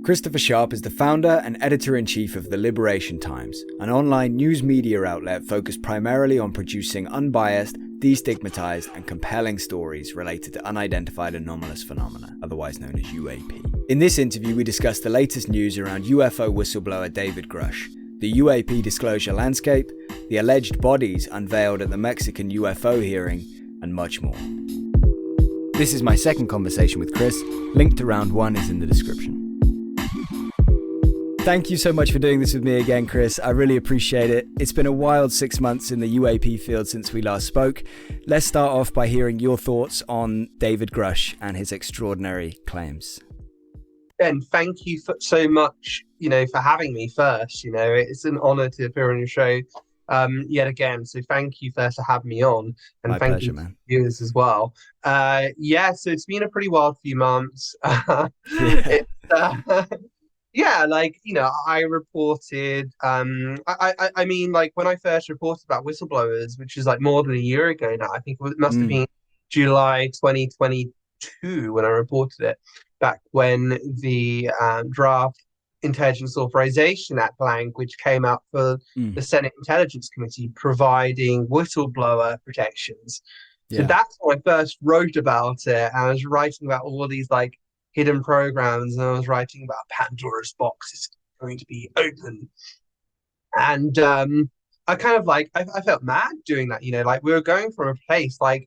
Christopher Sharp is the founder and editor-in-chief of The Liberation Times, an online news media outlet focused primarily on producing unbiased, de-stigmatized and compelling stories related to unidentified anomalous phenomena, otherwise known as UAP. In this interview, we discuss the latest news around UFO whistleblower David Grusch, the UAP disclosure landscape, the alleged bodies unveiled at the Mexican UFO hearing, and much more. This is my second conversation with Chris. Link to round one is in the description. Thank you so much for doing this with me again, Chris. I really appreciate it. It's been a wild 6 months in the UAP field since we last spoke. Let's start off by hearing your thoughts on David Grusch and his extraordinary claims. Ben, thank you so much, for having me first. It's an honor to appear on your show yet again. So thank you first for having me on. And My thank pleasure, you man. viewers as well. So it's been a pretty wild few months. I reported, I mean, when I first reported about whistleblowers, which is more than a year ago now, I think it must have been July 2022 when I reported it, back when the draft Intelligence Authorization Act language came out for the Senate Intelligence Committee providing whistleblower protections. So that's when I first wrote about it. I was writing about all these hidden programs, and I was writing about Pandora's box is going to be open. And I kind of I felt mad doing that, we were going from a place where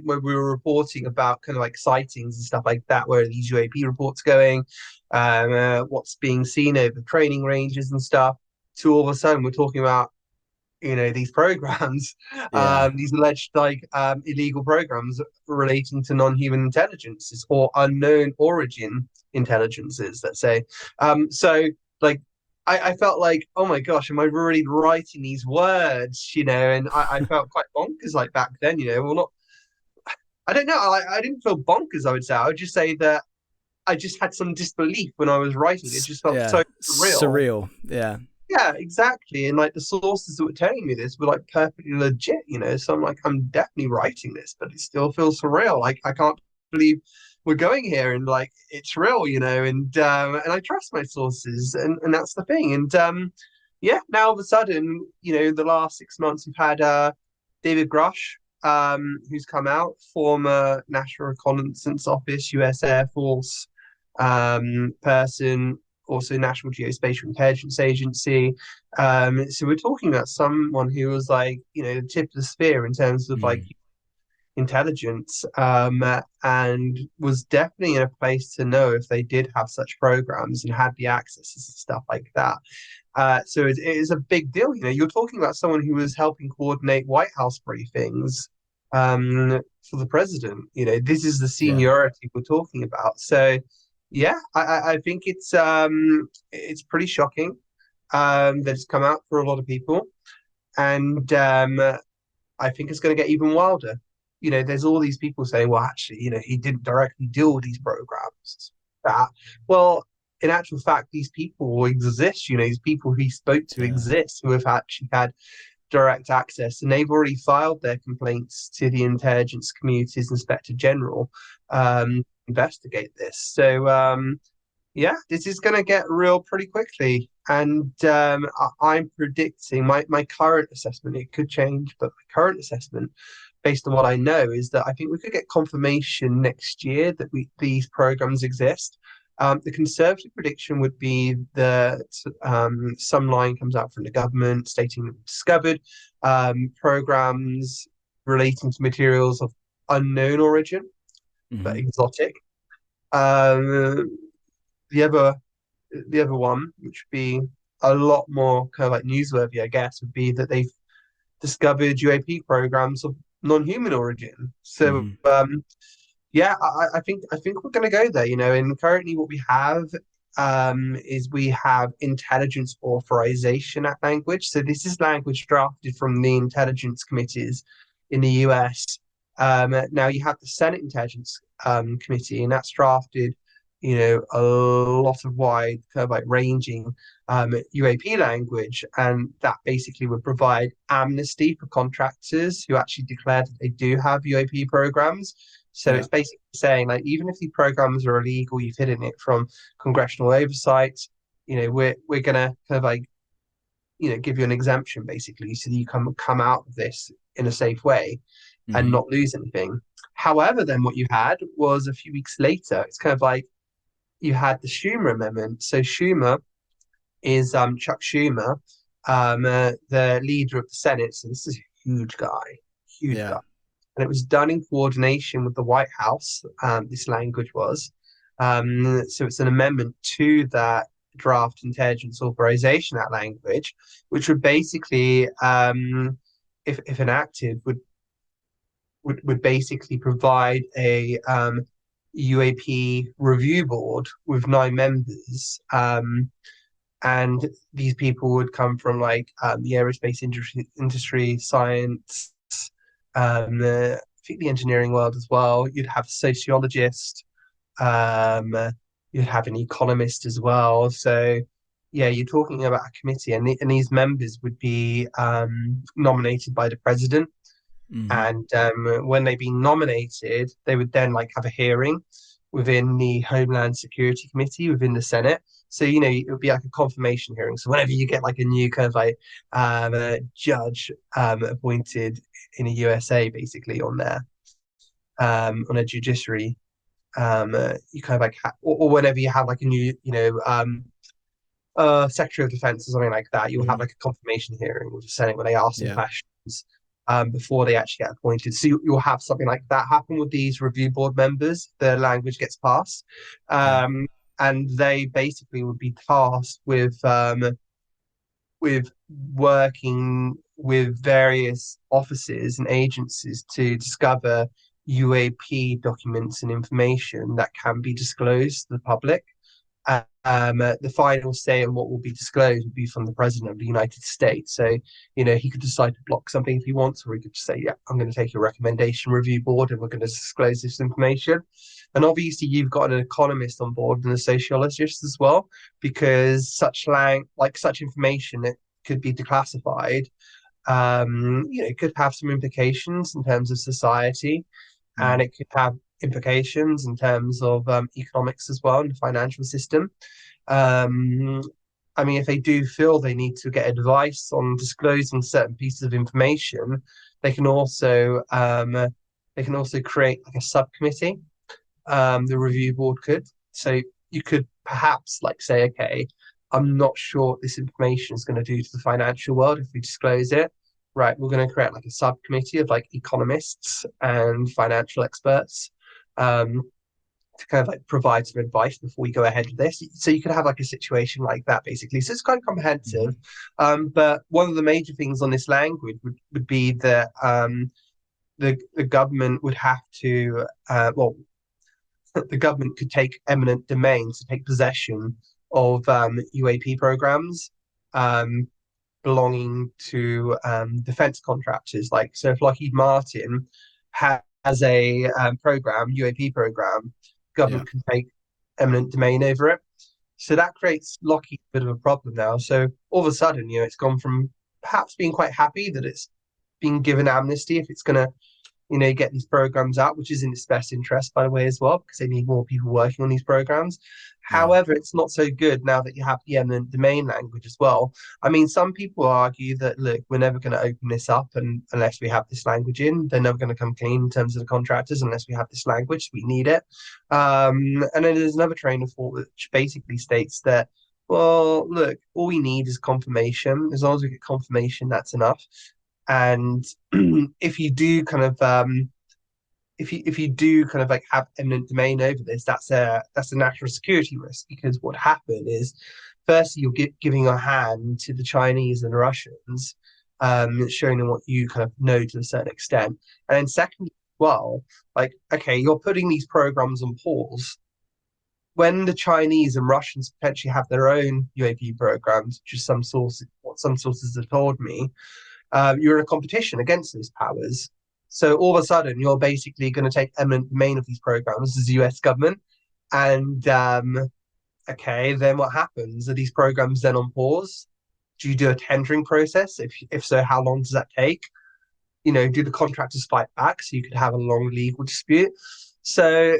we were reporting about kind of sightings and stuff like that, where are these UAP reports going, what's being seen over training ranges and stuff, to all of a sudden we're talking about these programs, these alleged illegal programs relating to non-human intelligences or unknown origin intelligences, let's say. I felt oh my gosh, am I really writing these words, and I felt quite bonkers back then, well, not, I don't know, I didn't feel bonkers, I would say. I would just say that I just had some disbelief when I was writing. It just felt so surreal. Yeah, exactly. And the sources that were telling me this were perfectly legit, So I'm definitely writing this, but it still feels surreal. I can't believe we're going here, and it's real, and I trust my sources, and that's the thing. And now all of a sudden, the last 6 months we've had David Grusch, who's come out, former National Reconnaissance Office, US Air Force person, also National Geospatial Intelligence Agency. So we're talking about someone who was the tip of the spear in terms of intelligence, and was definitely in a place to know if they did have such programs and had the access and stuff like that. So it is a big deal. You're talking about someone who was helping coordinate White House briefings for the president. This is the seniority we're talking about. So I think it's pretty shocking that it's come out for a lot of people, and I think it's going to get even wilder. There's all these people saying, well, actually, he didn't directly deal with these programs. Well, in actual fact, these people exist. These people he spoke to exist, who have actually had direct access, and they've already filed their complaints to the Intelligence Community's Inspector General. Investigate this. So this is going to get real pretty quickly, and I'm predicting my current assessment, it could change, but my current assessment based on what I know is that I think we could get confirmation next year that these programs exist. The conservative prediction would be that some line comes out from the government stating that we've discovered programs relating to materials of unknown origin, but exotic. The other one, which would be a lot more kind of newsworthy, I guess, would be that they've discovered UAP programs of non-human origin. So I think we're going to go there, and currently what we have is we have Intelligence Authorization Act language. So this is language drafted from the intelligence committees in the US. Now you have the Senate Intelligence Committee, and that's drafted, a lot of wide kind of ranging UAP language, and that basically would provide amnesty for contractors who actually declare that they do have UAP programs. So it's basically saying, like, even if the programs are illegal, you've hidden it from congressional oversight, we're gonna kind of like, give you an exemption basically, so that you come out of this in a safe way and not lose anything. However, then what you had was a few weeks later, it's kind of like you had the Schumer amendment. So Schumer is Chuck Schumer, the leader of the Senate. So this is a huge guy. And it was done in coordination with the White House. This language was. So it's an amendment to that draft Intelligence Authorization Act language, which would basically, if enacted, would basically provide a UAP review board with 9 members. And these people would come from like the aerospace industry, science, I think the engineering world as well. You'd have a sociologist, um, you'd have an economist as well. So yeah, you're talking about a committee, and these members would be nominated by the president. And when they've been nominated, they would then like have a hearing within the Homeland Security Committee within the Senate. So, it would be like a confirmation hearing. So whenever you get like a new kind of like judge appointed in a USA, basically on there, on a judiciary, you kind of like, or whenever you have like a new, Secretary of Defense or something like that, you'll have like a confirmation hearing with the Senate where they ask some questions before they actually get appointed. So you'll have something like that happen with these review board members. The language gets passed, and they basically would be tasked with working with various offices and agencies to discover UAP documents and information that can be disclosed to the public. The final say on what will be disclosed would be from the President of the United States. So, he could decide to block something if he wants, or he could just say, yeah, I'm going to take your recommendation review board and we're going to disclose this information. And obviously, you've got an economist on board and a sociologist as well, because such information that could be declassified, it could have some implications in terms of society, and it could have implications in terms of economics as well, and the financial system. If they do feel they need to get advice on disclosing certain pieces of information, they can also create like a subcommittee. The review board could. So you could perhaps like say, okay, I'm not sure what this information is going to do to the financial world if we disclose it. Right, we're going to create like a subcommittee of like economists and financial experts, to kind of like provide some advice before we go ahead with this. So you could have like a situation like that basically. So it's quite comprehensive. But one of the major things on this language would be that the government would have to the government could take eminent domain to take possession of UAP programs belonging to defense contractors. Like, so if Lockheed Martin has a UAP program, government can take eminent domain over it. So that creates Lockheed a bit of a problem now. So all of a sudden, it's gone from perhaps being quite happy that it's been given amnesty if it's going to get these programs out, which is in its best interest, by the way, as well, because they need more people working on these programs. However, it's not so good now that you have the eminent domain language as well. Some people argue that, look, we're never going to open this up unless we have this language in. They're never going to come clean in terms of the contractors unless we have this language. We need it. And then there's another train of thought which basically states that, well, look, all we need is confirmation. As long as we get confirmation, that's enough. And if you do kind of like have eminent domain over this, that's a national security risk, because what happened is, firstly, you're giving your hand to the Chinese and the Russians, showing them what you kind of know to a certain extent, and then secondly, well, like, okay, you're putting these programs on pause. When the Chinese and Russians potentially have their own UAP programs, which is what some sources have told me, you're in a competition against those powers. So all of a sudden, you're basically going to take eminent domain of these programs as the US government. And okay, then what happens? Are these programs then on pause? Do you do a tendering process? If so, how long does that take? do the contractors fight back? So you could have a long legal dispute. So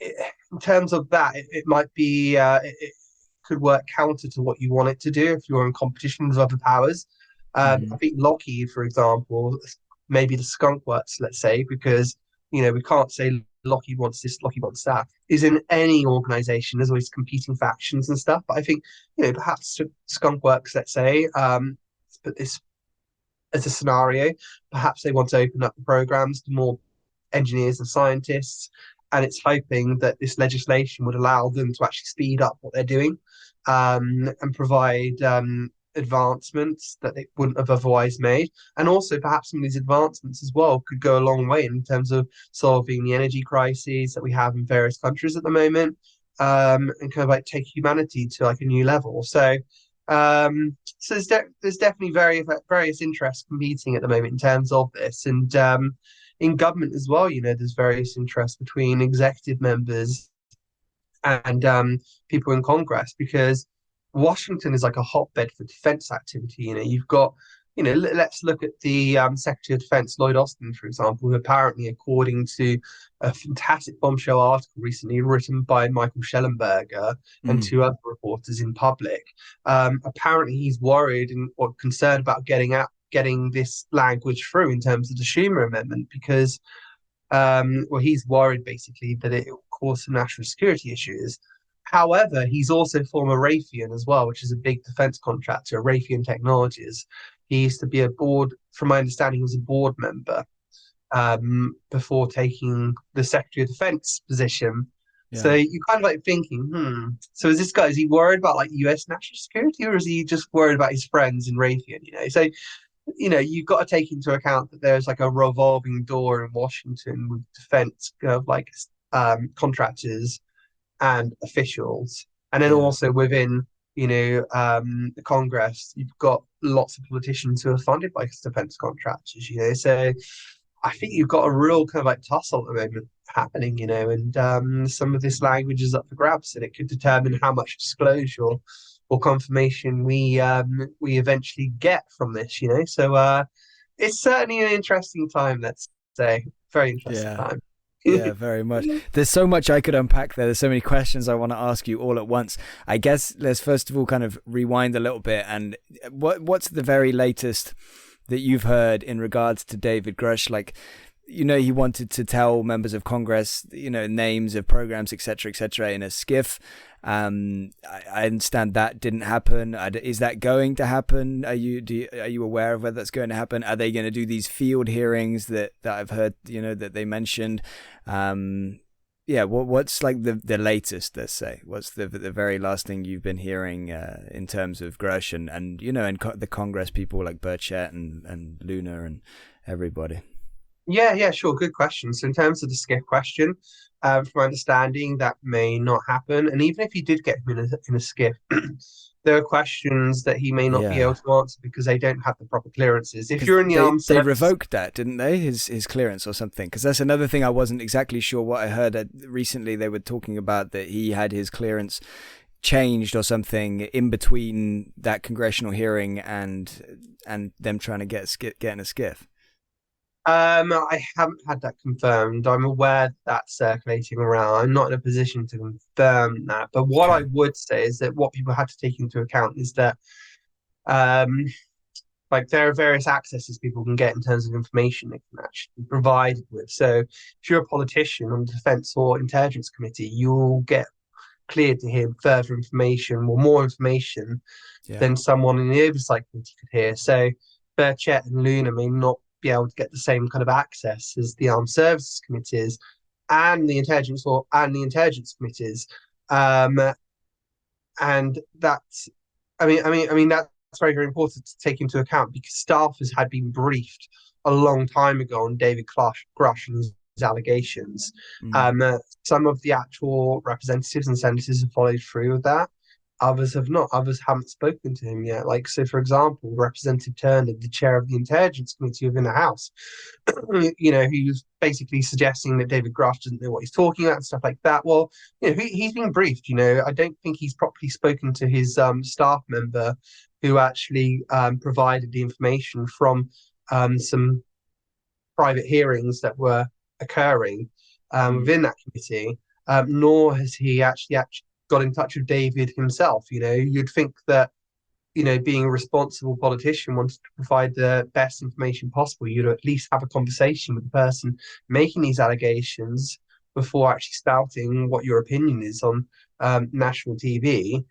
in terms of that, it might be it could work counter to what you want it to do if you're in competition with other powers. I think Lockheed, for example, maybe the skunk works, let's say, because we can't say Lockheed wants this, Lockheed wants that. Is in any organization, there's always competing factions and stuff. But I think perhaps skunk works, let's say, put this as a scenario. Perhaps they want to open up the programs to more engineers and scientists, and it's hoping that this legislation would allow them to actually speed up what they're doing, and provide advancements that they wouldn't have otherwise made. And also perhaps some of these advancements as well could go a long way in terms of solving the energy crises that we have in various countries at the moment, and kind of like take humanity to like a new level. So there's definitely various interests competing at the moment in terms of this, and in government as well. There's various interests between executive members and people in Congress, because Washington is like a hotbed for defense activity. You've got, let's look at the Secretary of Defense, Lloyd Austin, for example, who apparently, according to a fantastic bombshell article recently written by Michael Schellenberger and two other reporters in public, apparently he's worried or concerned about getting this language through in terms of the Schumer Amendment, because he's worried basically that it will cause some national security issues. However, he's also former Raytheon as well, which is a big defense contractor, Raytheon Technologies. He used to be from my understanding, he was a board member before taking the Secretary of Defense position. Yeah. So you're kind of like thinking, so is he worried about like US national security, or is he just worried about his friends in Raytheon? So you've got to take into account that there's like a revolving door in Washington with defense contractors and officials, and then also within the Congress, you've got lots of politicians who are funded by defense contractors. So I think you've got a real kind of like tussle at the moment happening. And some of this language is up for grabs, and it could determine how much disclosure or confirmation we eventually get from this. So it's certainly an interesting time. Let's say very interesting time. Yeah, very much. There's so much I could unpack there. There's so many questions I want to ask you all at once. I guess let's first of all kind of rewind a little bit. And what's the very latest that you've heard in regards to David Grusch? Like, he wanted to tell members of Congress, names of programs, etc., in a skiff. I understand that didn't happen. Is that going to happen? Are you aware of whether that's going to happen? Are they going to do these field hearings that I've heard, that they mentioned? What's like the latest, let's say? What's the very last thing you've been hearing in terms of Grusch and the Congress people like Burchett and Luna and everybody? Yeah, sure. Good question. So in terms of the skiff question, from my understanding, that may not happen. And even if you did get him in a skiff, there are questions that he may not be able to answer because they don't have the proper clearances. If you're in the armed services, they revoked that, didn't they? His clearance or something? Because that's another thing I wasn't exactly sure what I heard recently. They were talking about that he had his clearance changed or something in between that congressional hearing and them trying to get in a skiff. I haven't had that confirmed. I'm aware that's circulating around. I'm not in a position to confirm that. But what I would say is that what people have to take into account is that there are various accesses people can get in terms of information they can actually be provided with. So if you're a politician on the Defense or Intelligence Committee, you'll get cleared to hear further information or more information than someone in the Oversight Committee could hear. So Burchett and Luna may not be able to get the same kind of access as the Armed Services Committees and the Intelligence Committees, and that's, that's very, very important to take into account, because staffers had been briefed a long time ago on David Grusch and his allegations. Some of the actual representatives and senators have followed through with that. Others have not. Others haven't spoken to him yet. So, for example, Representative Turner, the chair of the Intelligence Committee within the House, he was basically suggesting that David Grusch doesn't know what he's talking about and stuff like that. Well, he's been briefed. I don't think he's properly spoken to his staff member who actually provided the information from some private hearings that were occurring Mm. within that committee, nor has he actually got in touch with David himself. You'd think that, being a responsible politician wanted to provide the best information possible. You'd at least have a conversation with the person making these allegations before actually spouting what your opinion is on national TV.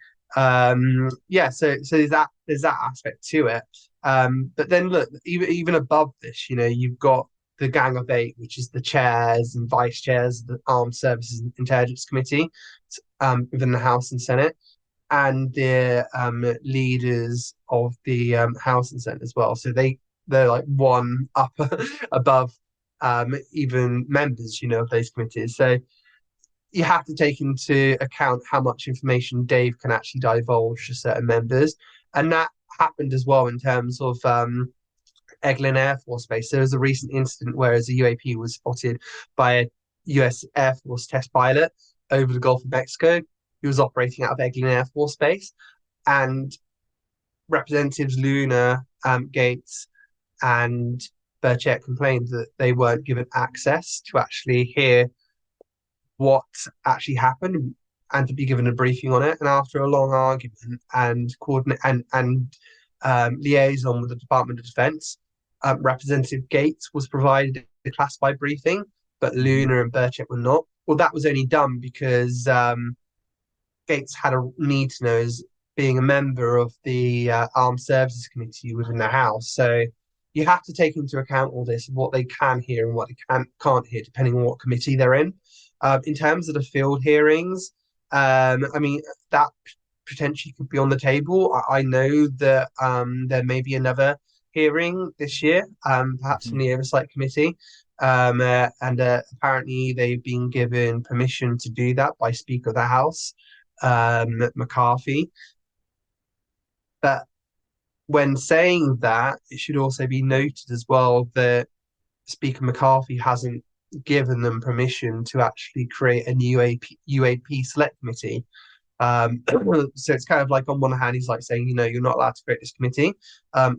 Yeah, so there's that aspect to it. But then look, even above this, you've got the Gang of Eight, which is the chairs and vice chairs of the Armed Services and Intelligence Committee within the House and Senate, and the leaders of the House and Senate as well. So they're like one up above even members, of those committees. So you have to take into account how much information Dave can actually divulge to certain members, and that happened as well in terms of Eglin Air Force Base. There was a recent incident where a UAP was spotted by a US Air Force test pilot over the Gulf of Mexico. He was operating out of Eglin Air Force Base, and Representatives Luna, Gates, and Burchett complained that they weren't given access to actually hear what actually happened and to be given a briefing on it. And after a long argument and coordinate and liaison with the Department of Defense, Representative Gates was provided a classified briefing, but Mm-hmm. Luna and Burchett were not. Well, that was only done because Gates had a need to know as being a member of the Armed Services Committee within the House. So you have to take into account all this, what they can hear and what they can't hear, depending on what committee they're in. In terms of the field hearings, I mean, that potentially could be on the table. I know that there may be another hearing this year, perhaps from Mm-hmm. the Oversight Committee. And apparently they've been given permission to do that by Speaker of the House, McCarthy. But when saying that, it should also be noted as well that Speaker McCarthy hasn't given them permission to actually create a new UAP select committee. So it's kind of like on one hand, he's like saying, you're not allowed to create this committee.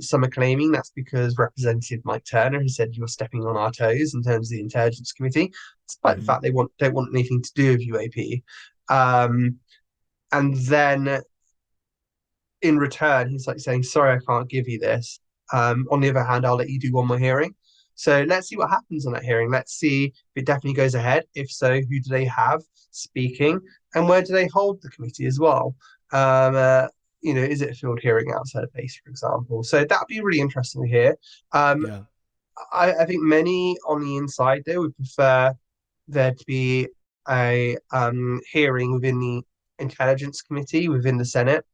Some are claiming that's because Representative Mike Turner has said you're stepping on our toes in terms of the Intelligence Committee, despite the Mm-hmm. fact they don't want anything to do with UAP. And then in return, he's like saying, sorry, I can't give you this. On the other hand, I'll let you do one more hearing. So let's see what happens on that hearing. Let's see if it definitely goes ahead. If so, who do they have speaking, and where do they hold the committee as well? Is it a field hearing outside of base, for example? So that'd be really interesting to hear. Um, Yeah. I think many on the inside there would prefer there to be a hearing within the Intelligence Committee within the Senate.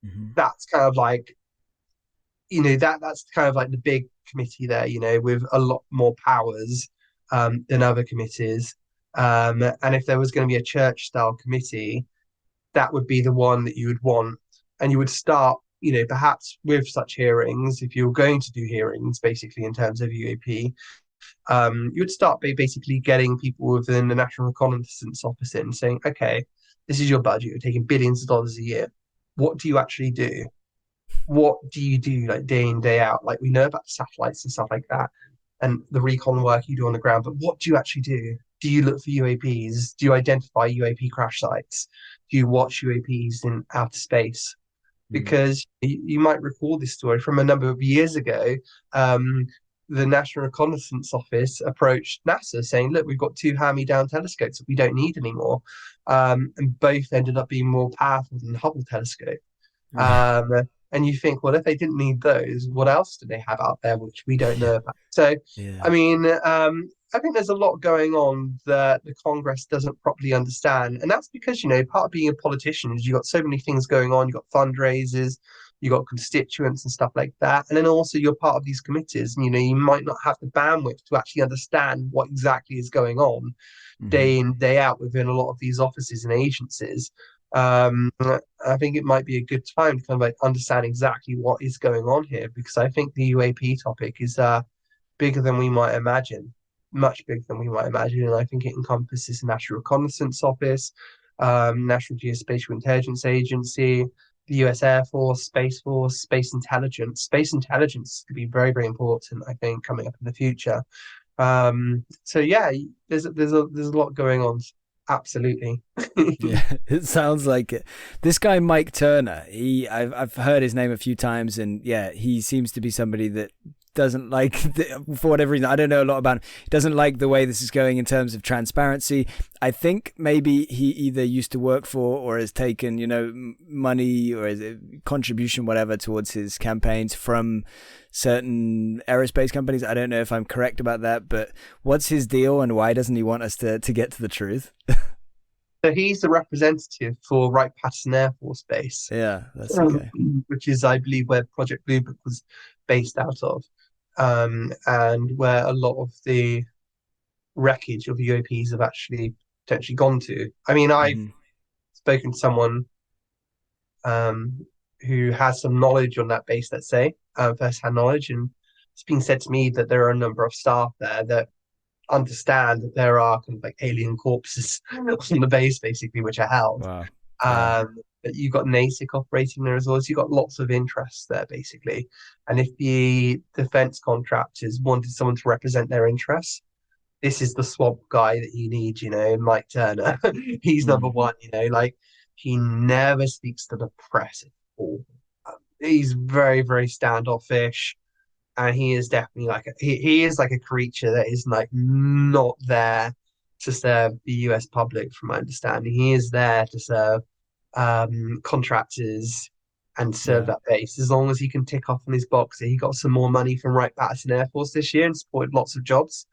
Mm-hmm. That's kind of like that's kind of like the big committee there, with a lot more powers than other committees. And if there was going to be a church style committee, that would be the one that you would want. And you would start, perhaps with such hearings, if you're going to do hearings, basically in terms of UAP, you would start by basically getting people within the National Reconnaissance Office in saying, okay, this is your budget, you're taking billions of dollars a year. What do you actually do? What do you do like day in, day out? Like we know about satellites and stuff like that and the recon work you do on the ground, but what do you actually do? Do you look for UAPs? Do you identify UAP crash sites? Do you watch UAPs in outer space? Mm. Because you might recall this story from a number of years ago. The National Reconnaissance Office approached NASA saying, look, we've got two hand-me-down telescopes that we don't need anymore. And both ended up being more powerful than the Hubble telescope. Um, and you think, well, if they didn't need those, what else do they have out there which we don't Yeah. know about? So, I Yeah. mean, I think there's a lot going on that the Congress doesn't properly understand. And that's because, part of being a politician is you've got so many things going on. You've got fundraisers, you've got constituents and stuff like that. And then also you're part of these committees, and, you might not have the bandwidth to actually understand what exactly is going on Mm-hmm. day in, day out within a lot of these offices and agencies. I think it might be a good time to kind of like understand exactly what is going on here, because I think the UAP topic is bigger than we might imagine, much bigger than we might imagine. And I think it encompasses the National Reconnaissance Office, National Geospatial Intelligence Agency, the US Air Force, Space Force, Space Intelligence. Space intelligence could be very, very important, I think, coming up in the future. So yeah, there's a lot going on. Absolutely. Yeah, it sounds like it. This guy Mike Turner, I've heard his name a few times, and yeah, he seems to be somebody that doesn't like for whatever reason. I don't know a lot about him. He doesn't like the way this is going in terms of transparency. I think maybe he either used to work for or has taken, money or contribution, whatever, towards his campaigns from certain aerospace companies. I don't know if I'm correct about that, but what's his deal and why doesn't he want us to get to the truth? So he's the representative for Wright-Patterson Air Force Base, Yeah, that's okay. which is, I believe, where Project Blue Book was based out of, and where a lot of the wreckage of UAPs have actually potentially gone to. I mean, I've Hmm. spoken to someone um, who has some knowledge on that base, let's say, first-hand knowledge, and it's been said to me that there are a number of staff there that understand that there are kind of like alien corpses on the base, basically, which are held. Wow. Yeah. But you've got NASIC operating there as well. So you've got lots of interests there, basically. And if the defense contractors wanted someone to represent their interests, this is the swamp guy that you need, Mike Turner. He's number Mm. one, like he never speaks to the press at all. He's very, very standoffish. And he is definitely like he is like a creature that is like not there to serve the US public, from my understanding. He is there to serve contractors and serve Yeah. that base. As long as he can tick off on his box that he got some more money from Wright-Patterson Air Force this year and supported lots of jobs,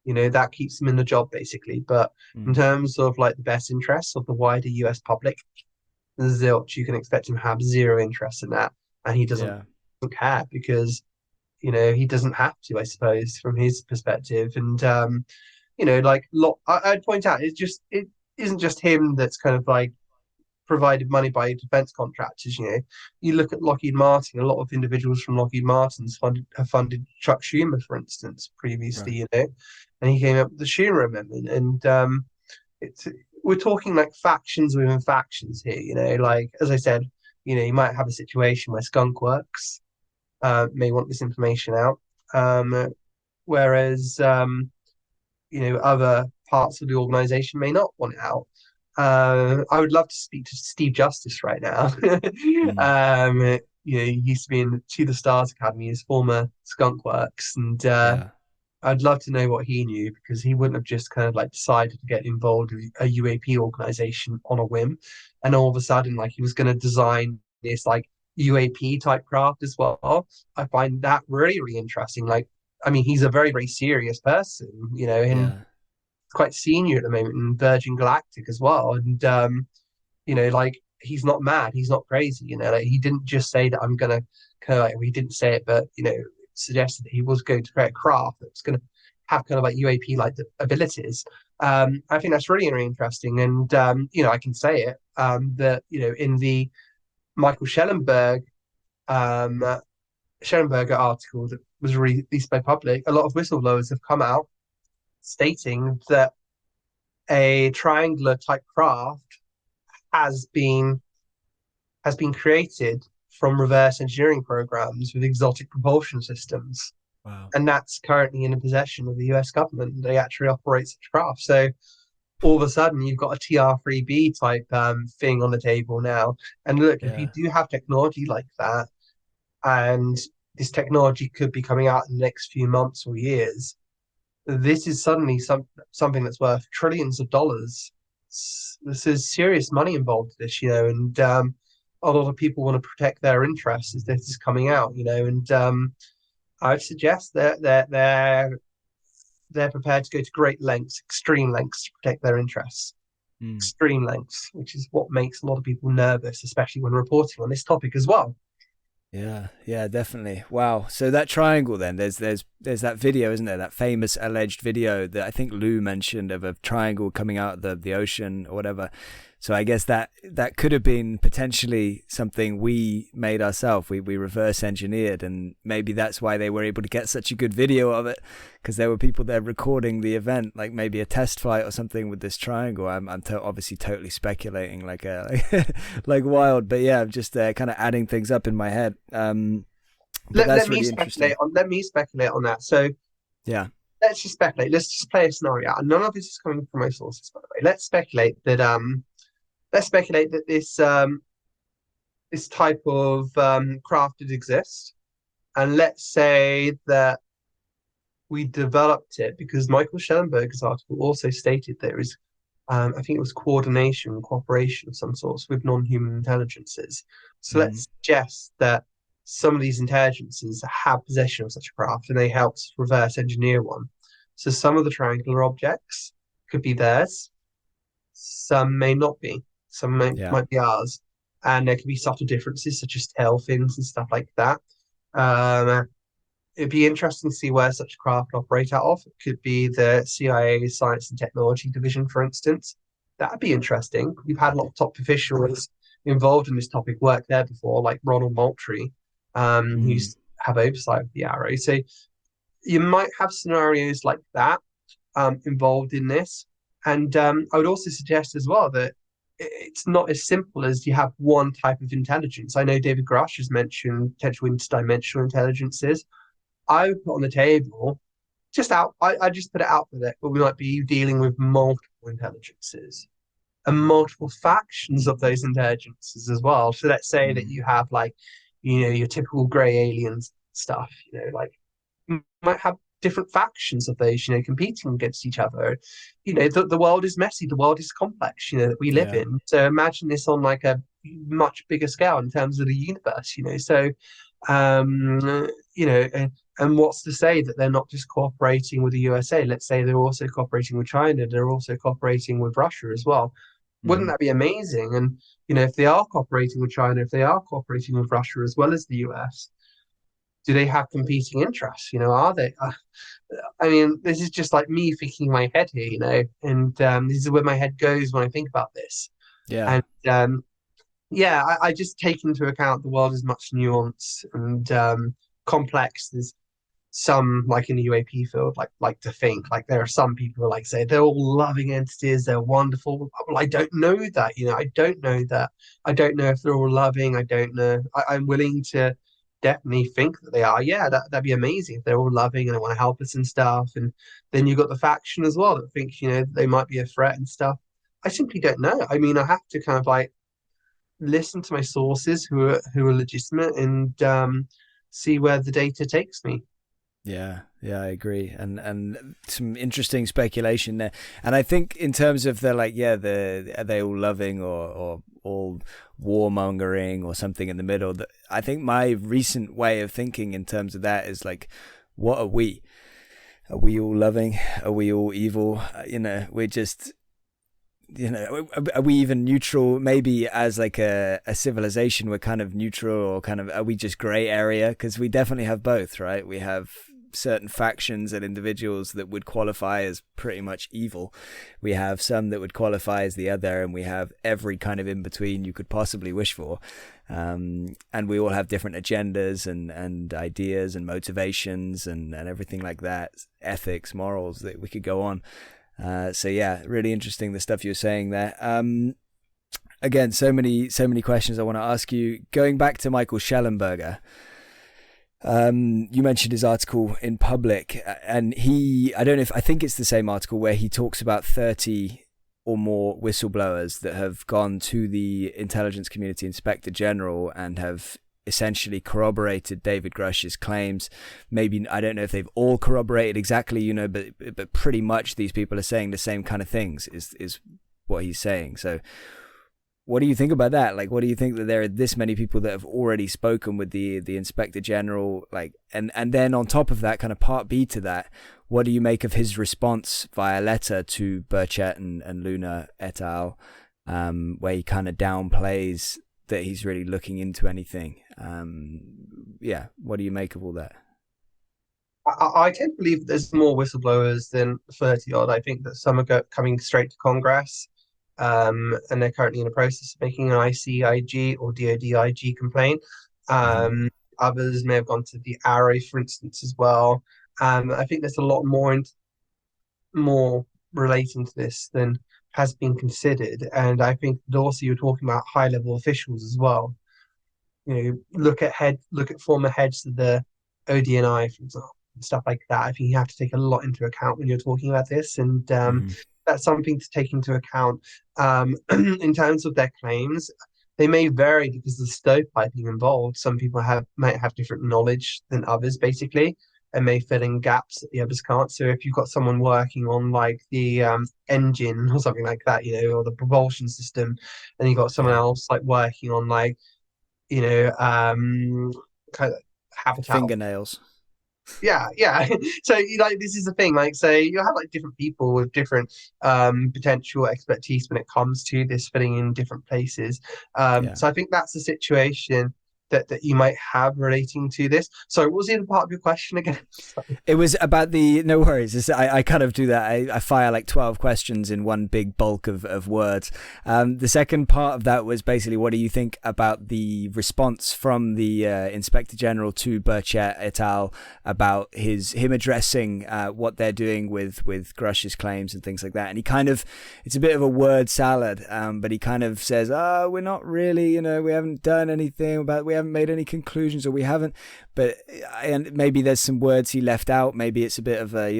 that keeps him in the job basically. But in Mm. terms of like the best interests of the wider US public, zilch, you can expect him to have zero interest in that. And he doesn't Yeah. care because he doesn't have to, I suppose, from his perspective. And I'd point out it isn't just him that's kind of like provided money by defense contractors. You look at Lockheed Martin. A lot of individuals from Lockheed Martin's have funded Chuck Schumer, for instance, previously. Right. And he came up with the Schumer Amendment. And it's we're talking like factions within factions here. Like as I said, you might have a situation where Skunk Works may want this information out. Whereas other parts of the organization may not want it out. I would love to speak to Steve Justice right now. Mm. He used to be in To the Stars Academy, his former Skunk Works, and Yeah. I'd love to know what he knew because he wouldn't have just kind of like decided to get involved with a UAP organization on a whim, and all of a sudden, like he was going to design this like UAP type craft as well. I find that really, really interesting. Like, I mean, he's a very, very serious person, and Yeah. quite senior at the moment in Virgin Galactic as well. And like he's not mad, he's not crazy. Like he didn't just say that I'm gonna kind of like he didn't say it, but suggested that he was going to create a craft that was going to have kind of like UAP like abilities. I think that's really, really interesting, and I can say it that in the Michael um, Schellenberger article that was released by Public, a lot of whistleblowers have come out stating that a triangular type craft has been created from reverse engineering programs with exotic propulsion systems, Wow. and that's currently in the possession of the US government. They actually operate such craft. So all of a sudden, you've got a TR3B type thing on the table now. And look, if you Yeah. do have technology like that, and this technology could be coming out in the next few months or years, this is suddenly something that's worth trillions of dollars. This is serious money involved in this, and a lot of people want to protect their interests as this is coming out, and I would suggest that they're prepared to go to great lengths, extreme lengths to protect their interests. Mm. Extreme lengths, which is what makes a lot of people nervous, especially when reporting on this topic as well. Yeah, yeah, definitely. Wow. So that triangle then, there's that video, isn't there? That famous alleged video that I think Lou mentioned of a triangle coming out of the ocean or whatever. So I guess that could have been potentially something we made ourselves. We reverse engineered, and maybe that's why they were able to get such a good video of it, because there were people there recording the event, like maybe a test flight or something with this triangle. I'm obviously totally speculating like wild, but yeah, I'm just kind of adding things up in my head. But Let that's me really speculate interesting. on let me speculate on that. So Yeah. let's just speculate. Let's just play a scenario out. And none of this is coming from my sources, by the way. Let's speculate that this type of craft did exist, and let's say that we developed it because Michael Schellenberger's article also stated there is, I think it was coordination, cooperation of some sorts with non-human intelligences. So Mm-hmm. let's suggest that some of these intelligences have possession of such a craft and they helped reverse engineer one. So some of the triangular objects could be theirs, some may not be, Yeah. might be ours, and there could be subtle differences such as tail fins and stuff like that. Um, it'd be interesting to see where such craft operate out of. It could be the CIA Science and Technology Division, for instance. That'd be interesting. We've had a lot of top officials involved in this topic work there before, like Ronald Moultrie, who Mm. used to have oversight of the AARO. So you might have scenarios like that involved in this. And I would also suggest as well that it's not as simple as you have one type of intelligence. I know David Grusch has mentioned potential interdimensional intelligences. I would put on the table, I just put it out there, but we might be dealing with multiple intelligences and multiple factions of those intelligences as well. So let's say that Mm. you have like, your typical grey aliens stuff, like you might have different factions of those, competing against each other. The world is messy, the world is complex, that we live Yeah. in. So imagine this on like a much bigger scale in terms of the universe, So, and what's to say that they're not just cooperating with the USA? Let's say they're also cooperating with China, they're also cooperating with Russia as well. Wouldn't Mm-hmm. that be amazing? And, if they are cooperating with China, if they are cooperating with Russia as well as the US, do they have competing interests? Are they? I mean, this is just like me thinking in my head here, and this is where my head goes when I think about this. Yeah. And yeah, I just take into account the world is much nuanced and complex. There's some, like in the UAP field, like to think like there are some people who like say they're all loving entities, they're wonderful. Well, I don't know that, I don't know that. I don't know if they're all loving. I don't know. I'm willing to definitely think that they are. Yeah, that'd be amazing if they're all loving and they want to help us and stuff. And then you've got the faction as well that think, they might be a threat and stuff. I simply don't know. I mean, I have to kind of like listen to my sources who are legitimate and see where the data takes me. Yeah, I agree, and some interesting speculation there. And I think in terms of are they all loving or all warmongering or something in the middle? That I think my recent way of thinking in terms of that is like, what are we? Are we all loving? Are we all evil? We're just. Are we even neutral? Maybe as like a civilization, we're kind of neutral, or kind of, are we just gray area? Because we definitely have both, right? We have certain factions and individuals that would qualify as pretty much evil. We have some that would qualify as the other, and we have every kind of in between you could possibly wish for. And we all have different agendas and ideas and motivations and everything like that, ethics, morals, that we could go on. So yeah, really interesting the stuff you're saying there. Again, so many questions I want to ask you. Going back to Michael Schellenberger, you mentioned his article in Public, and I think it's the same article where he talks about 30 or more whistleblowers that have gone to the intelligence community inspector general and have essentially corroborated David Grusch's claims. Maybe, I don't know if they've all corroborated exactly, but pretty much these people are saying the same kind of things is what he's saying. So what do you think about that? Like, what do you think that there are this many people that have already spoken with the inspector general? Like, and then on top of that, kind of part B to that, what do you make of his response via letter to Burchett and Luna et al., where he kind of downplays that he's really looking into anything? What do you make of all that? I tend to believe that there's more whistleblowers than 30 odd. I think that some are coming straight to Congress, and they're currently in the process of making an ICIG or DODIG complaint. Mm-hmm. Others may have gone to the AARO, for instance, as well. I think there's a lot more relating to this than has been considered. And I think that also you're talking about high level officials as well. Look at former heads of the ODNI, for example, stuff like that. I think you have to take a lot into account when you're talking about this, and that's something to take into account. In terms of their claims, they may vary because of the stovepiping involved. Some people might have different knowledge than others, basically, and may fill in gaps that the others can't. So if you've got someone working on like the engine or something like that, or the propulsion system, and you've got someone else like working on like, kind of habitat. Fingernails. Yeah. So like this is the thing, like say you have like different people with different potential expertise when it comes to this fitting in different places. So I think that's the situation that you might have relating to this. So what was the other part of your question again? Sorry. It was about no worries. I kind of do that. I fire like 12 questions in one big bulk of words. The second part of that was basically, what do you think about the response from the Inspector General to Burchett et al. About him addressing what they're doing with Grusch's claims and things like that? And he kind of, it's a bit of a word salad, but he kind of says, we're not really, we haven't done anything we haven't made any conclusions, or we haven't, and maybe there's some words he left out. Maybe it's a bit of a,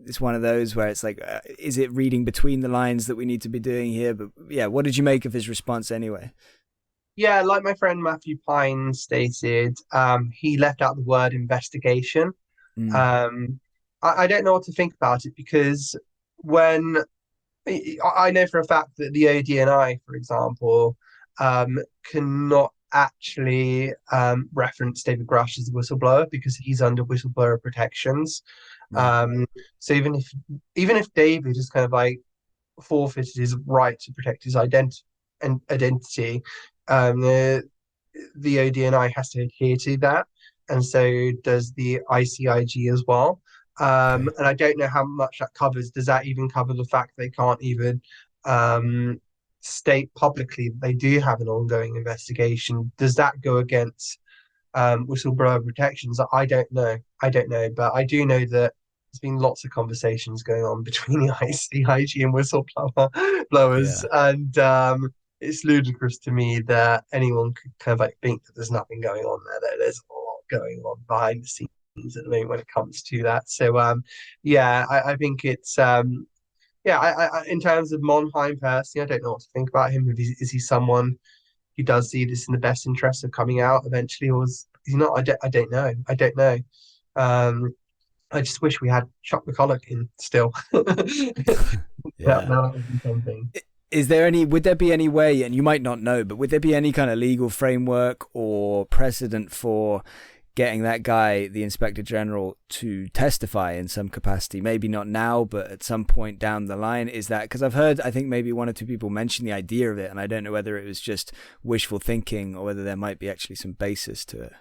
it's one of those where it's like, is it reading between the lines that we need to be doing here? But yeah, what did you make of his response anyway? Yeah, like my friend Matthew Pine stated, he left out the word investigation. I don't know what to think about it, because when I know for a fact that the ODNI, for example, cannot actually reference David Grusch as a whistleblower because he's under whistleblower protections. So even if David is kind of like forfeited his right to protect his identity, the ODNI has to adhere to that, and so does the ICIG as well. And I don't know how much that covers. Does that even cover the fact they can't even state publicly that they do have an ongoing investigation? Does that go against whistleblower protections? I don't know, but I do know that there's been lots of conversations going on between the ICIG and whistleblowers, and it's ludicrous to me that anyone could kind of like think that there's nothing going on there. That there's a lot going on behind the scenes at the moment when it comes to that. So I think it's in terms of Monheim personally, I don't know what to think about him. Is he someone who does see this in the best interest of coming out eventually, or is he not? I don't know. I just wish we had Chuck McCulloch in still. Yeah. That would be something. Would there be any way, and you might not know, but would there be any kind of legal framework or precedent for getting that guy, the Inspector General, to testify in some capacity? Maybe not now, but at some point down the line. Is that, because I've heard, I think maybe one or two people mention the idea of it, and I don't know whether it was just wishful thinking or whether there might be actually some basis to it.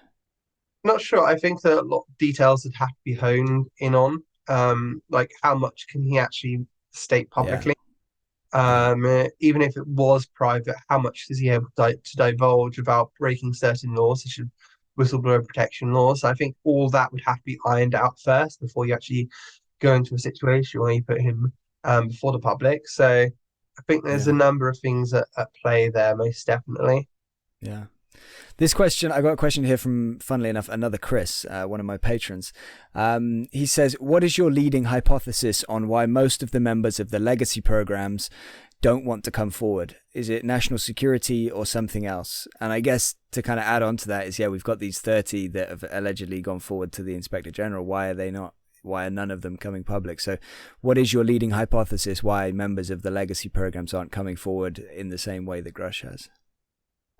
Not sure. I think that a lot of details would have to be honed in on, like how much can he actually state publicly? Even if it was private, how much is he able to divulge without breaking certain laws, such as whistleblower protection laws? I think all that would have to be ironed out first before you actually go into a situation where you put him before the public. So I think there's a number of things at play there, most definitely. Yeah. This question, I got a question here from, funnily enough, another Chris, one of my patrons. He says, what is your leading hypothesis on why most of the members of the legacy programs don't want to come forward? Is it national security or something else? And I guess to kind of add on to that is, we've got these 30 that have allegedly gone forward to the Inspector General. Why are they not? Why are none of them coming public? So what is your leading hypothesis why members of the legacy programs aren't coming forward in the same way that Grusch has?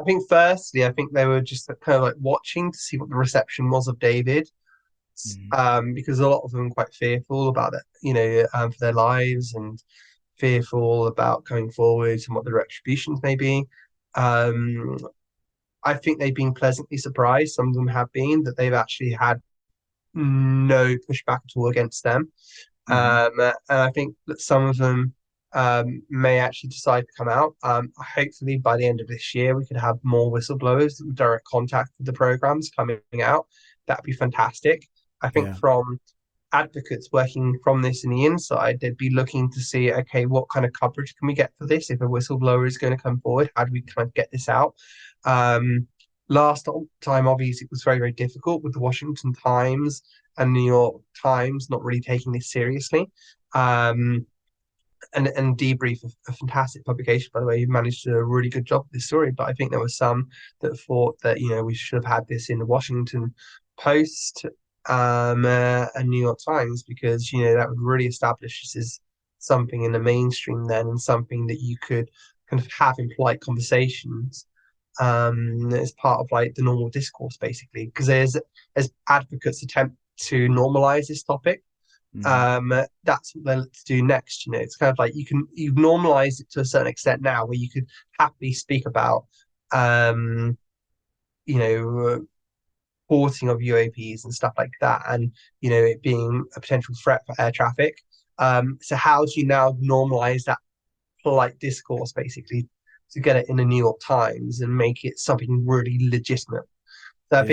I think firstly, they were just kind of like watching to see what the reception was of David, because a lot of them are quite fearful about it, for their lives, and fearful about going forward and what the retributions may be. I think they've been pleasantly surprised. Some of them have been, that they've actually had no pushback at all against them. And I think that some of them may actually decide to come out. Hopefully by the end of this year, we could have more whistleblowers with direct contact with the programs coming out. That'd be fantastic. I think from advocates working from this in the inside, they'd be looking to see, okay, what kind of coverage can we get for this? If a whistleblower is going to come forward, how do we kind of get this out? Last time, obviously, it was very, very difficult with the Washington Times and New York Times not really taking this seriously. Um, and Debrief, a fantastic publication, by the way. You managed to do a really good job with this story, but I think there were some that thought that, we should have had this in the Washington Post and New York Times, because, that would really establish this is something in the mainstream then, and something that you could kind of have in polite conversations as part of like the normal discourse, basically, because as advocates attempt to normalize this topic, that's what they look to do next. It's kind of like you've normalized it to a certain extent now, where you could happily speak about you know porting of UAPs and stuff like that, and it being a potential threat for air traffic. So how do you now normalize that polite discourse, basically, to get it in the New York Times and make it something really legitimate? So I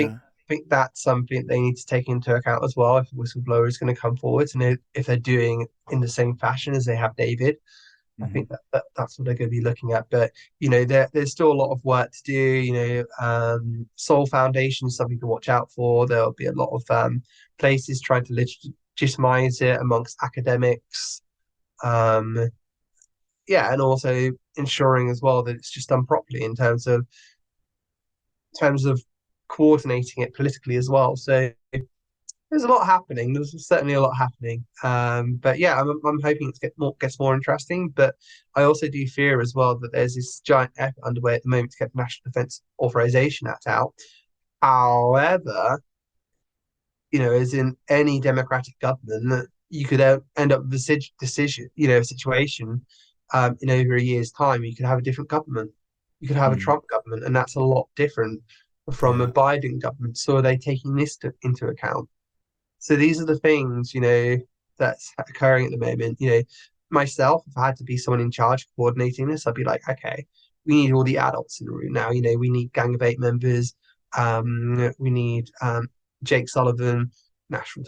think that's something they need to take into account as well if a whistleblower is going to come forward, and if they're doing it in the same fashion as they have David. I think that's what they're going to be looking at. But there's still a lot of work to do. Soul Foundation is something to watch out for. There'll be a lot of places trying to legitimize it amongst academics. And also ensuring as well that it's just done properly in terms of coordinating it politically as well. So there's a lot happening. There's certainly a lot happening. But yeah, I'm hoping it gets more interesting. But I also do fear as well that there's this giant effort underway at the moment to get the National Defence Authorization Act out. However, as in any democratic government, you could end up with a situation, in over a year's time. You could have a different government. You could have a Trump government, and that's a lot different from a Biden government. So are they taking this into account? So these are the things, that's occurring at the moment. Myself, if I had to be someone in charge of coordinating this, I'd be like, okay, we need all the adults in the room now. We need Gang of Eight members. We need Jake Sullivan, National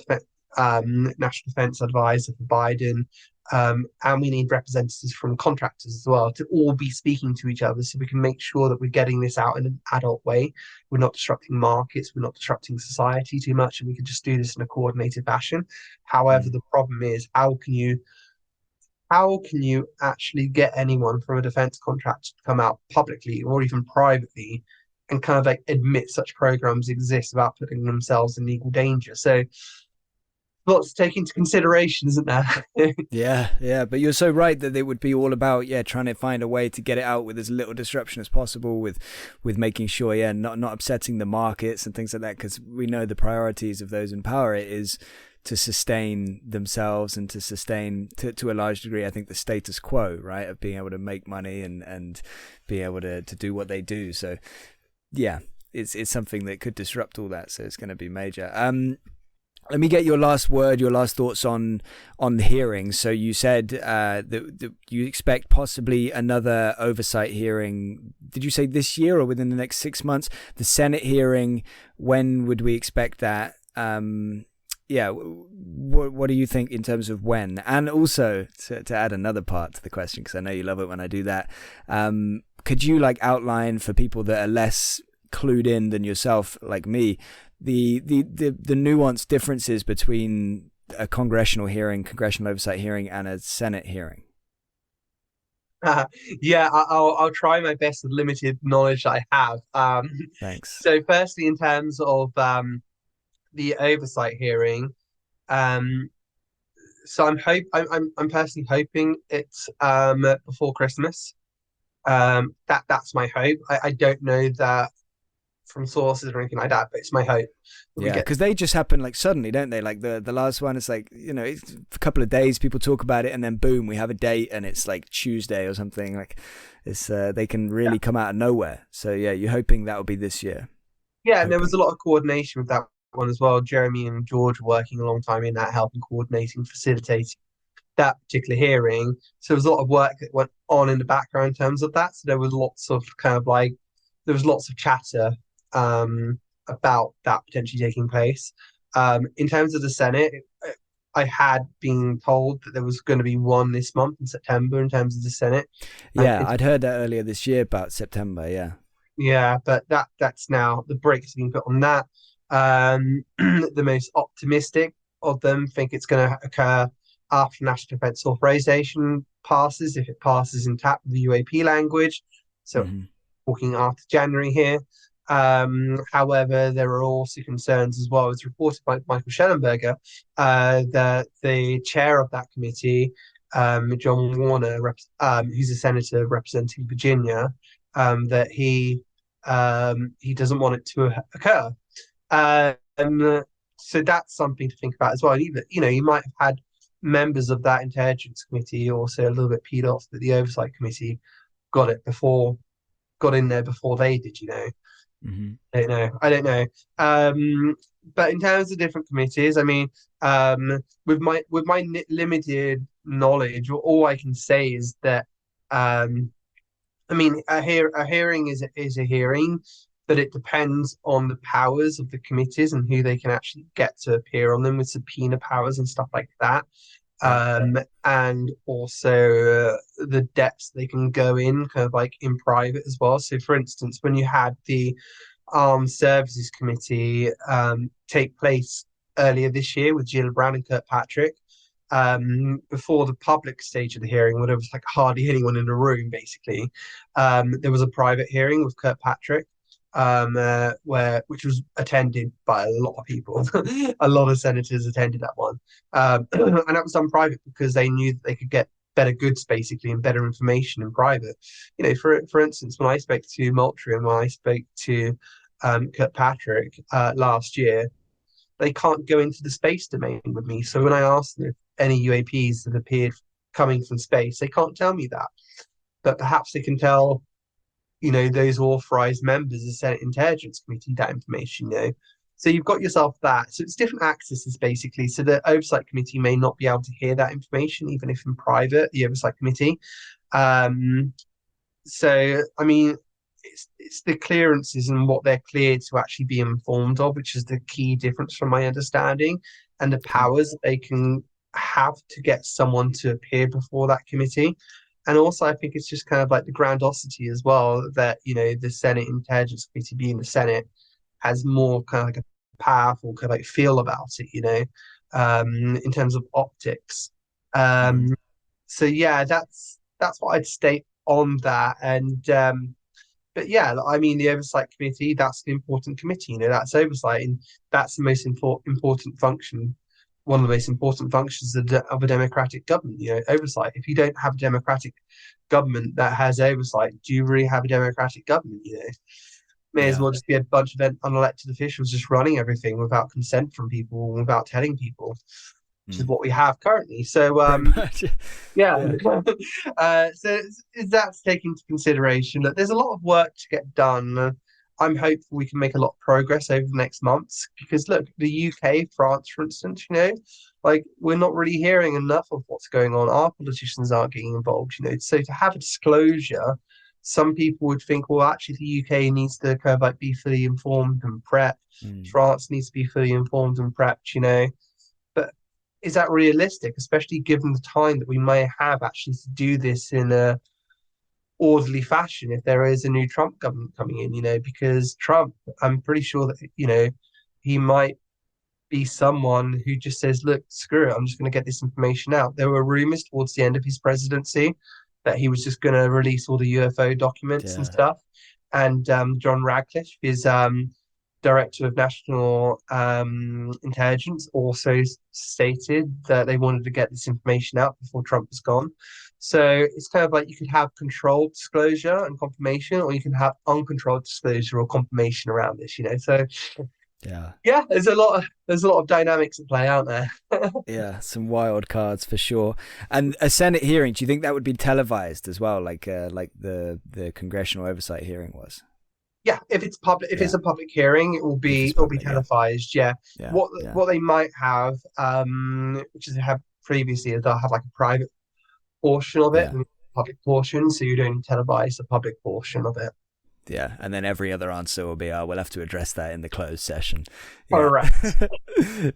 Defense Advisor for Biden. And we need representatives from contractors as well to all be speaking to each other, so we can make sure that we're getting this out in an adult way. We're not disrupting markets, we're not disrupting society too much, and we can just do this in a coordinated fashion. However, the problem is, how can you actually get anyone from a defense contractor to come out publicly or even privately and kind of like admit such programs exist without putting themselves in legal danger? So lots to take into consideration, isn't there? Yeah, but you're so right that it would be all about trying to find a way to get it out with as little disruption as possible, with making sure not upsetting the markets and things like that, because we know the priorities of those in power is to sustain themselves and to sustain to a large degree, I think, the status quo, right, of being able to make money and be able to do what they do. So it's something that could disrupt all that, so it's going to be major. Let me get your last thoughts on the hearing. So you said that you expect possibly another oversight hearing. Did you say this year or within the next 6 months? The Senate hearing, when would we expect that? What do you think in terms of when? And also, to add another part to the question, because I know you love it when I do that, could you outline for people that are less clued in than yourself, like me, the nuanced differences between a congressional oversight hearing and a Senate hearing? I'll try my best with limited knowledge I have. Thanks. So firstly, in terms of the oversight hearing, so I'm personally hoping it's before Christmas. That's my hope. I don't know that from sources or anything like that, but it's my hope. Because they just happen suddenly, don't they? Like the last one, it's it's a couple of days, people talk about it, and then boom, we have a date, and it's Tuesday or something. It's they can really come out of nowhere. So you're hoping that will be this year. And there was a lot of coordination with that one as well. Jeremy and George were working a long time in that, helping, coordinating, facilitating that particular hearing. So there was a lot of work that went on in the background in terms of that. So there was lots of chatter about that potentially taking place. In terms of the Senate, I had been told that there was going to be one this month in September in terms of the Senate. I'd heard that earlier this year about September. But that's now, the brakes have been put on that. The most optimistic of them think it's going to occur after National Defence Authorization passes, if it passes intact with the UAP language. So talking after January here. However, there are also concerns as well, as reported by Michael Schellenberger, that the chair of that committee, John Warner, who's a senator representing Virginia, that he doesn't want it to occur. So that's something to think about as well. Even, you might have had members of that intelligence committee also a little bit peed off that the oversight committee got in there before they did. I don't know. But in terms of different committees, I mean, with my limited knowledge, all I can say is that I mean, a hearing is a hearing, but it depends on the powers of the committees and who they can actually get to appear on them with subpoena powers and stuff like that. And also the depths they can go in, kind of like in private as well. So, for instance, when you had the Armed Services Committee take place earlier this year with Gillibrand and Kirkpatrick, before the public stage of the hearing, when there was like hardly anyone in the room, basically, there was a private hearing with Kirkpatrick, which was attended by a lot of people. A lot of senators attended that one, and that was done private because they knew that they could get better goods, basically, and better information in private. For instance, when I spoke to Moultrie and when I spoke to Kirkpatrick last year, they can't go into the space domain with me. So when I asked them if any UAPs have appeared coming from space, they can't tell me that. But perhaps they can tell, those authorized members of the Senate Intelligence Committee that information, So you've got yourself that. So it's different accesses, basically. So the Oversight Committee may not be able to hear that information, even if in private, the Oversight Committee. So, I mean, it's the clearances and what they're cleared to actually be informed of, which is the key difference from my understanding, and the powers that they can have to get someone to appear before that committee. And also, I think it's just kind of like the grandiosity as well that, the Senate Intelligence Committee, being the Senate, has more kind of like a powerful kind of like feel about it, in terms of optics. So yeah, that's what I'd state on that. And but yeah, I mean, the Oversight Committee, that's the important committee, that's oversight, and that's the most important function, one of the most important functions of a democratic government, oversight. If you don't have a democratic government that has oversight, do you really have a democratic government? May as well just be a bunch of unelected officials just running everything without consent from people, without telling people, which is what we have currently. So, yeah. So that's taken into consideration that there's a lot of work to get done. I'm hopeful we can make a lot of progress over the next months because, look, the UK, France, for instance, like we're not really hearing enough of what's going on. Our politicians aren't getting involved, So to have a disclosure, some people would think, well, actually, the UK needs to kind of like be fully informed and prepped. France needs to be fully informed and prepped, But is that realistic, especially given the time that we may have actually to do this in a orderly fashion if there is a new Trump government coming in, because Trump, I'm pretty sure that, he might be someone who just says, look, screw it, I'm just going to get this information out. There were rumors towards the end of his presidency that he was just going to release all the UFO documents and stuff. And John Radcliffe, his director of national intelligence, also stated that they wanted to get this information out before Trump was gone. So it's kind of like you could have controlled disclosure and confirmation, or you can have uncontrolled disclosure or confirmation around this, So yeah, there's a lot of dynamics at play out there. Yeah, some wild cards for sure. And a Senate hearing, do you think that would be televised as well, like the Congressional oversight hearing was? Yeah, if it's public, if it's a public hearing, it will be televised. Yeah. What they might have, which is they have previously, is they'll have like a private portion of it and a public portion, so you don't televise the public portion of it. Yeah, and then every other answer will be, we'll have to address that in the closed session. Correct.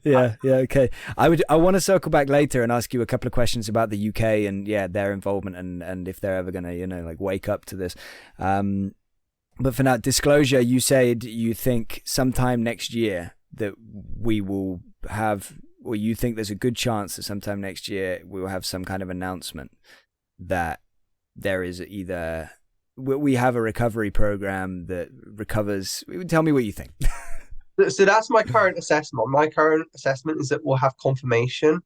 Yeah, okay. I want to circle back later and ask you a couple of questions about the UK and their involvement and if they're ever going to, like wake up to this. But for now, disclosure, you said you think sometime next year that we will have, or you think there's a good chance that sometime next year we will have some kind of announcement that there is either we have a recovery program that recovers? Tell me what you think. So that's my current assessment. My current assessment is that we'll have confirmation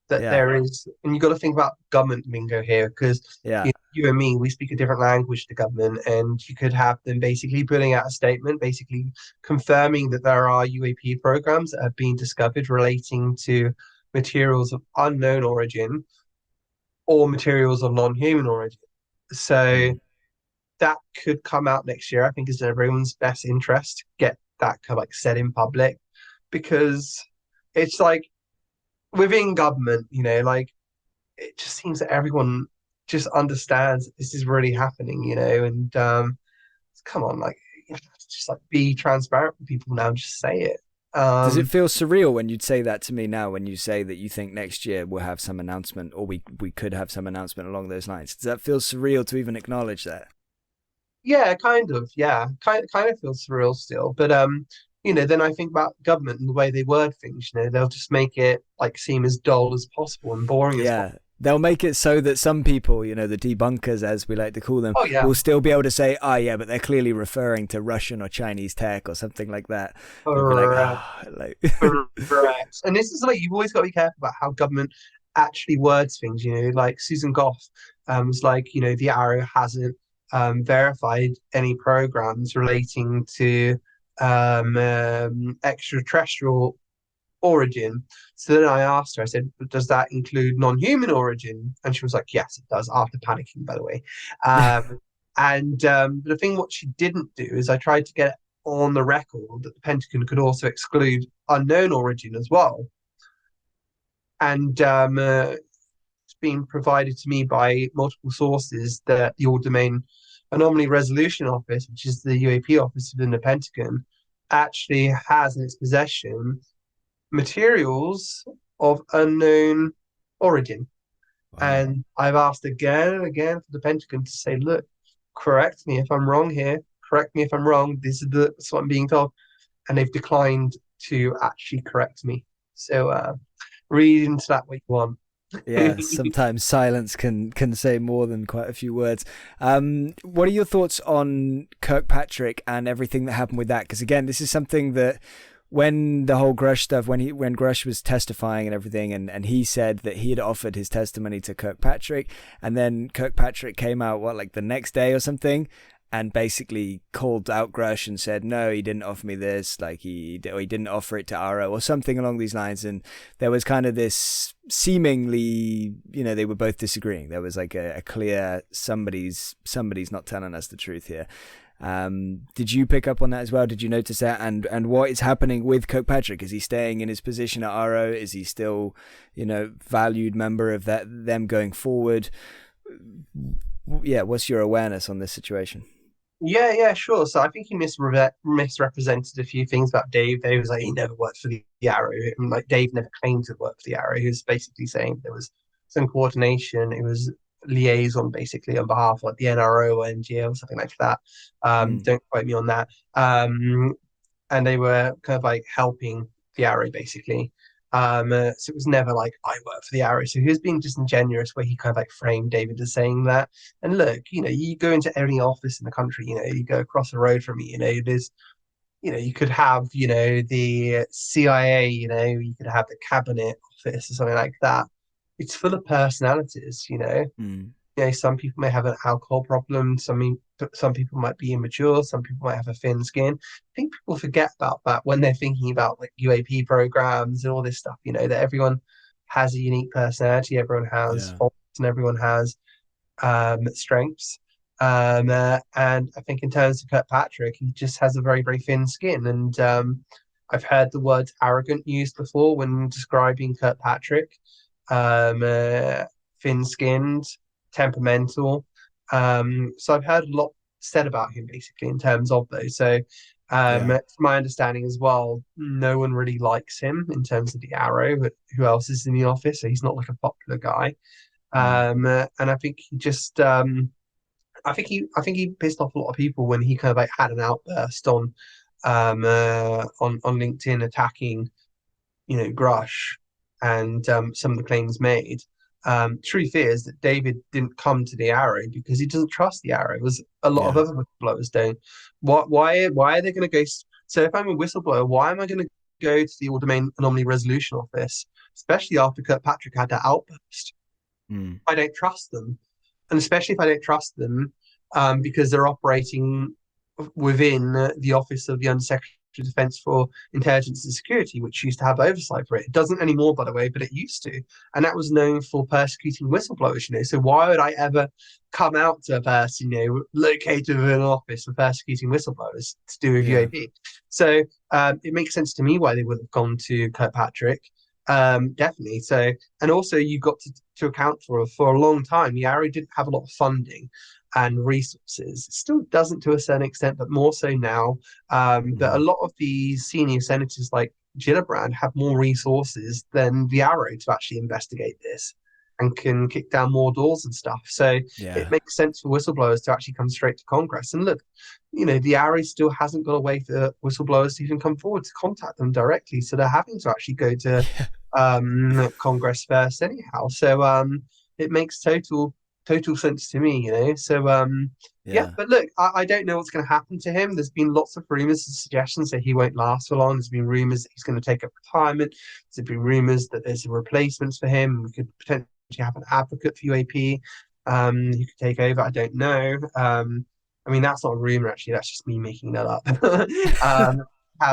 that Yeah. there is, and you got to think about government lingo here, because Yeah. you and me, we speak a different language to government, and you could have them basically putting out a statement, basically confirming that there are UAP programs that have been discovered relating to materials of unknown origin or materials of non-human origin. So Mm. that could come out next year. I think it's in everyone's best interest to get that kind of like said in public, because it's like within government, like it just seems that everyone just understands that this is really happening, and come on, like just like be transparent with people now, just say it. Does it feel surreal when you'd say that to me now, when you say that you think next year we'll have some announcement, or we could have some announcement along those lines? Does that feel surreal to even acknowledge that? Yeah, kind of, yeah, kind of feels surreal still, but then I think about government and the way they word things. They'll just make it like seem as dull as possible and boring as possible. Yeah. They'll make it so that some people, the debunkers, as we like to call them, Oh yeah. will still be able to say, oh, yeah, but they're clearly referring to Russian or Chinese tech or something like that. They'll be like, Correct. ah, oh, like. Correct. And this is like you've always got to be careful about how government actually words things. Like Susan Goff was like, the AARO hasn't verified any programs relating to extraterrestrial origin. So then I asked her, I said, does that include non-human origin? And she was like, yes, it does, after panicking, by the way. And the thing what she didn't do is I tried to get on the record that the Pentagon could also exclude unknown origin as well. And it's been provided to me by multiple sources that the All Domain Anomaly Resolution Office, which is the UAP office within the Pentagon, actually has in its possession materials of unknown origin. Wow. And I've asked again and again for the Pentagon to say, look, correct me if I'm wrong here. Correct me if I'm wrong. This is what I'm being told. And they've declined to actually correct me. So read into that what you want. Yeah, sometimes silence can say more than quite a few words. What are your thoughts on Kirkpatrick and everything that happened with that? Because again, this is something that when the whole Grusch stuff, when Grusch was testifying and everything, and he said that he had offered his testimony to Kirkpatrick, and then Kirkpatrick came out like the next day or something, and basically called out Grusch and said, no, he didn't offer me this, like he didn't offer it to AARO or something along these lines. And there was kind of this seemingly, they were both disagreeing. There was like a clear somebody's not telling us the truth here. Did you pick up on that as well? Did you notice that? And what is happening with Kirkpatrick? Is he staying in his position at AARO? Is he still, valued member of them going forward? Yeah, what's your awareness on this situation? Yeah, sure. So I think he misrepresented a few things about Dave. Dave was like, he never worked for the AARO. And like Dave never claimed to work for the AARO. He was basically saying there was some coordination. It was liaison basically on behalf of like the NRO or NGO or something like that. Mm. Don't quote me on that. And they were kind of like helping the AARO basically. So it was never like I work for the AARO. So he was being disingenuous where he kind of like framed David as saying that. And look, you go into any office in the country, you go across the road from me, there's, you could have, the CIA, you could have the cabinet office or something like that. It's full of personalities, Mm. some people may have an alcohol problem. Some people might be immature. Some people might have a thin skin. I think people forget about that when they're thinking about like UAP programs and all this stuff. That everyone has a unique personality. Everyone has Yeah. faults and everyone has strengths. And I think in terms of Kirkpatrick, he just has a very, very thin skin. And I've heard the word arrogant used before when describing Kirkpatrick. Thin-skinned, temperamental. So I've heard a lot said about him basically in terms of those. So Yeah. from my understanding as well, no one really likes him in terms of the AARO, but who else is in the office? So he's not like a popular guy. Mm. And I think he just I think he pissed off a lot of people when he kind of like had an outburst on on LinkedIn attacking, Grusch and some of the claims made. Truth is that David didn't come to the AARO because he doesn't trust the AARO, as a lot of Yeah. other whistleblowers don't. Why are they going to go? So if I'm a whistleblower, why am I going to go to the All Domain Anomaly Resolution Office, especially after Kirkpatrick had that outburst? Mm. I don't trust them, and especially if I don't trust them, because they're operating within the Office of the Undersecretary of Defense for Intelligence and Security, which used to have oversight for it. It doesn't anymore, by the way, but it used to, and that was known for persecuting whistleblowers. So why would I ever come out to a person, located within an office for persecuting whistleblowers to do with Yeah. UAP? So it makes sense to me why they would have gone to Kirkpatrick. Definitely. So, and also you've got to account for a long time, the AARO didn't have a lot of funding and resources. It still doesn't to a certain extent, but more so now. But a Mm. lot of these senior senators like Gillibrand have more resources than the AARO to actually investigate this and can kick down more doors and stuff. So it Yeah. makes sense for whistleblowers to actually come straight to Congress. And look, the AARO still hasn't got a way for whistleblowers to even come forward to contact them directly. So they're having to actually go to Congress first anyhow. So it makes total sense to me. So yeah, Yeah. but look, I don't know what's going to happen to him. There's been lots of rumors and suggestions that he won't last for long. There's been rumors that he's going to take up retirement. There's been rumors that there's replacements for him. We could potentially have an advocate for UAP who could take over. I don't know. I mean, that's not a rumor, actually. That's just me making that up.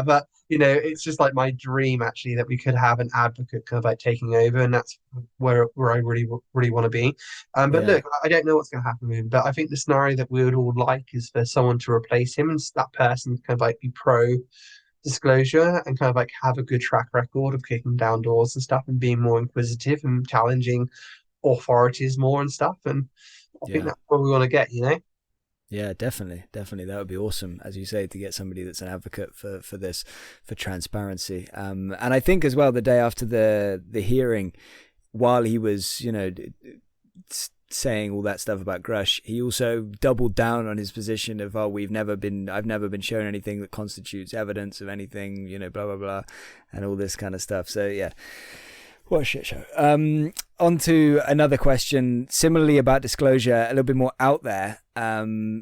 But it's just like my dream, actually, that we could have an advocate kind of like taking over, and that's where I really, really want to be. But Yeah. look, I don't know what's going to happen with him, but I think the scenario that we would all like is for someone to replace him and that person kind of like be pro disclosure and kind of like have a good track record of kicking down doors and stuff and being more inquisitive and challenging authorities more and stuff. And I think Yeah. that's what we want to get. Yeah, definitely, definitely. That would be awesome, as you say, to get somebody that's an advocate for this, for transparency. And I think as well, the day after the hearing, while he was, saying all that stuff about Grusch, he also doubled down on his position of, oh, I've never been shown anything that constitutes evidence of anything, blah blah blah, and all this kind of stuff. So yeah. What a shit show. On to another question, similarly about disclosure, a little bit more out there.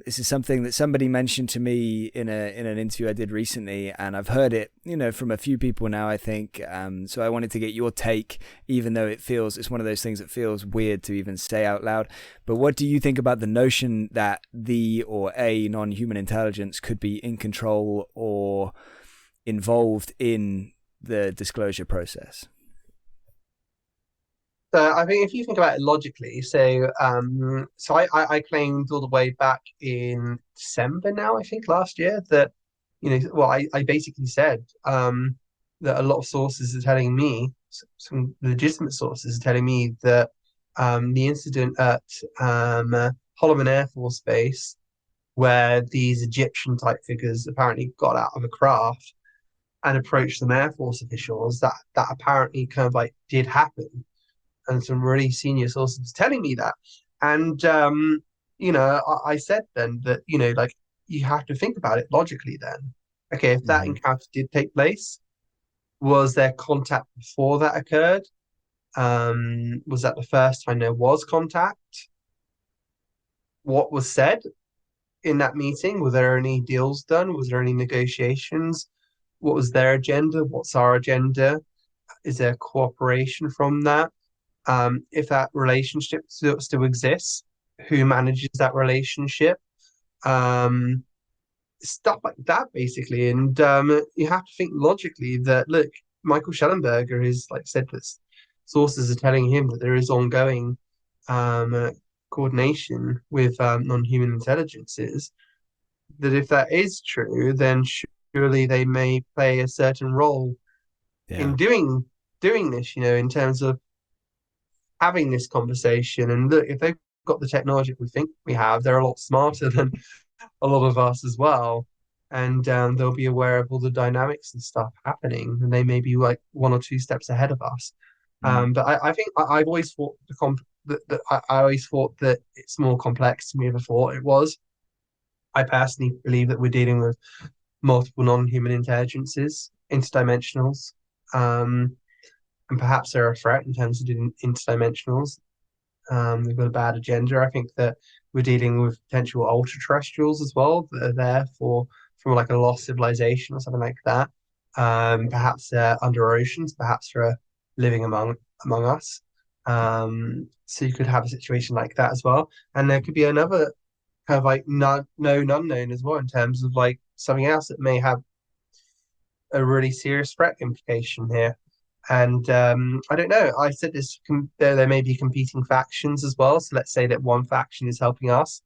This is something that somebody mentioned to me in an interview I did recently, and I've heard it, from a few people now, I think. So I wanted to get your take, even though it's one of those things that feels weird to even say out loud. But what do you think about the notion that the or a non-human intelligence could be in control or involved in the disclosure process? So I think if you think about it logically, so I claimed all the way back in December now, I think last year that, well, I basically said that a lot of sources are telling me, some legitimate sources are telling me that the incident at Holloman Air Force Base, where these Egyptian type figures apparently got out of a craft and approached some Air Force officials, that apparently kind of like did happen and some really senior sources telling me that. And I said then that, like you have to think about it logically then. Okay, if that Mm-hmm. encounter did take place, was there contact before that occurred? Was that the first time there was contact? What was said in that meeting? Were there any deals done? Was there any negotiations? What was their agenda? What's our agenda? Is there cooperation from that? If that relationship still exists, who manages that relationship, um, stuff like that, basically. And you have to think logically that, look, Michael Schellenberger is like said that sources are telling him that there is ongoing coordination with non-human intelligences. That if that is true, then surely they may play a certain role Yeah. in doing this. In terms of having this conversation. And look, if they've got the technology we think we have, they're a lot smarter than a lot of us as well. And they'll be aware of all the dynamics and stuff happening, and they may be like one or two steps ahead of us. Mm. But I think I've always thought I always thought that it's more complex than we ever thought it was. I personally believe that we're dealing with multiple non-human intelligences, interdimensionals, and perhaps they're a threat in terms of interdimensionals. They've got a bad agenda. I think that we're dealing with potential ultra-terrestrials as well that are there from like a lost civilization or something like that. Perhaps they're under oceans, perhaps they're living among us. So you could have a situation like that as well. And there could be another kind of like known unknown as well in terms of like something else that may have a really serious threat implication here. And I don't know. I said this. There may be competing factions as well. So let's say that one faction is helping us,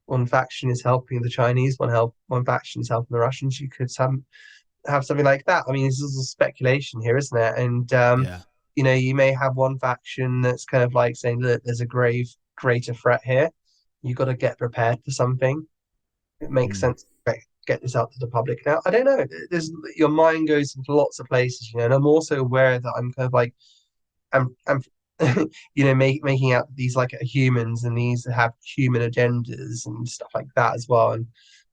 one faction is helping the Chinese, one faction is helping the Russians. You could have something like that. I mean, this is a speculation here, isn't it? And Yeah. you may have one faction that's kind of like saying, look, there's a greater threat here. You got to get prepared for something. It makes sense to get this out to the public. Now, I don't know. Your mind goes into lots of places, and I'm also aware that I'm kind of like, I'm making out these like humans and these have human agendas and stuff like that as well. And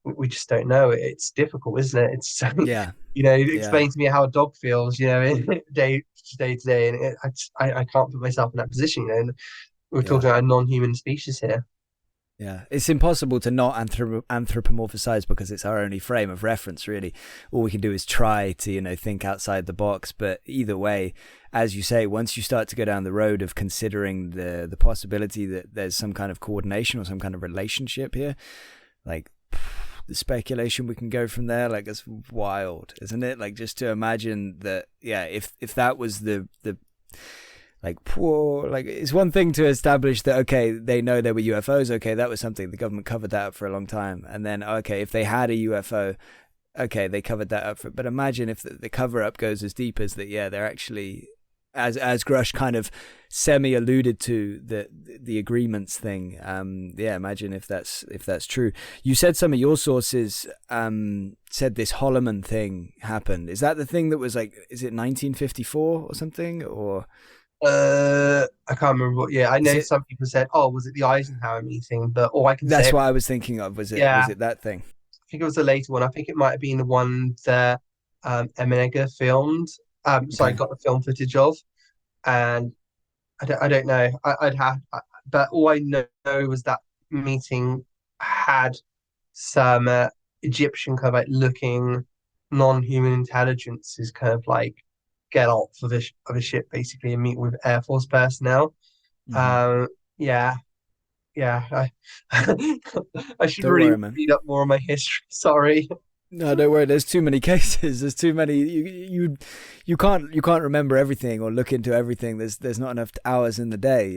we just don't know. It's difficult, isn't it? It's Yeah. explain to me how a dog feels, day to day, and I can't put myself in that position. And we're talking about a non-human species here. Yeah, it's impossible to not anthropomorphize because it's our only frame of reference, really. All we can do is try to, think outside the box. But either way, as you say, once you start to go down the road of considering the possibility that there's some kind of coordination or some kind of relationship here, like the speculation we can go from there, like it's wild, isn't it? Like just to imagine that, if that was the it's one thing to establish that, okay, they know there were UFOs. Okay, that was something the government covered that up for a long time. And then, okay, if they had a UFO, okay, they covered that up but imagine if the cover up goes as deep as that. They're actually, as Grusch kind of semi alluded to the agreements thing. Imagine if that's true. You said some of your sources said this Holloman thing happened. Is that the thing that was like, is it 1954 or something, or? I can't remember what. Yeah, I know some people said, "Oh, was it the Eisenhower meeting?" But all I can that's say, what I was thinking of. Was it that thing? I think it was a later one. I think it might have been the one that Emenega filmed. Sorry, got the film footage of, and I don't know. But all I know was that meeting had some Egyptian kind of like looking non-human intelligences kind of like get off of a ship basically and meet with Air Force personnel. Mm-hmm. Yeah. I, I should Don't really worry, read up more on my history. Sorry. No, don't worry. There's too many cases. There's too many. You can't remember everything or look into everything. There's not enough hours in the day.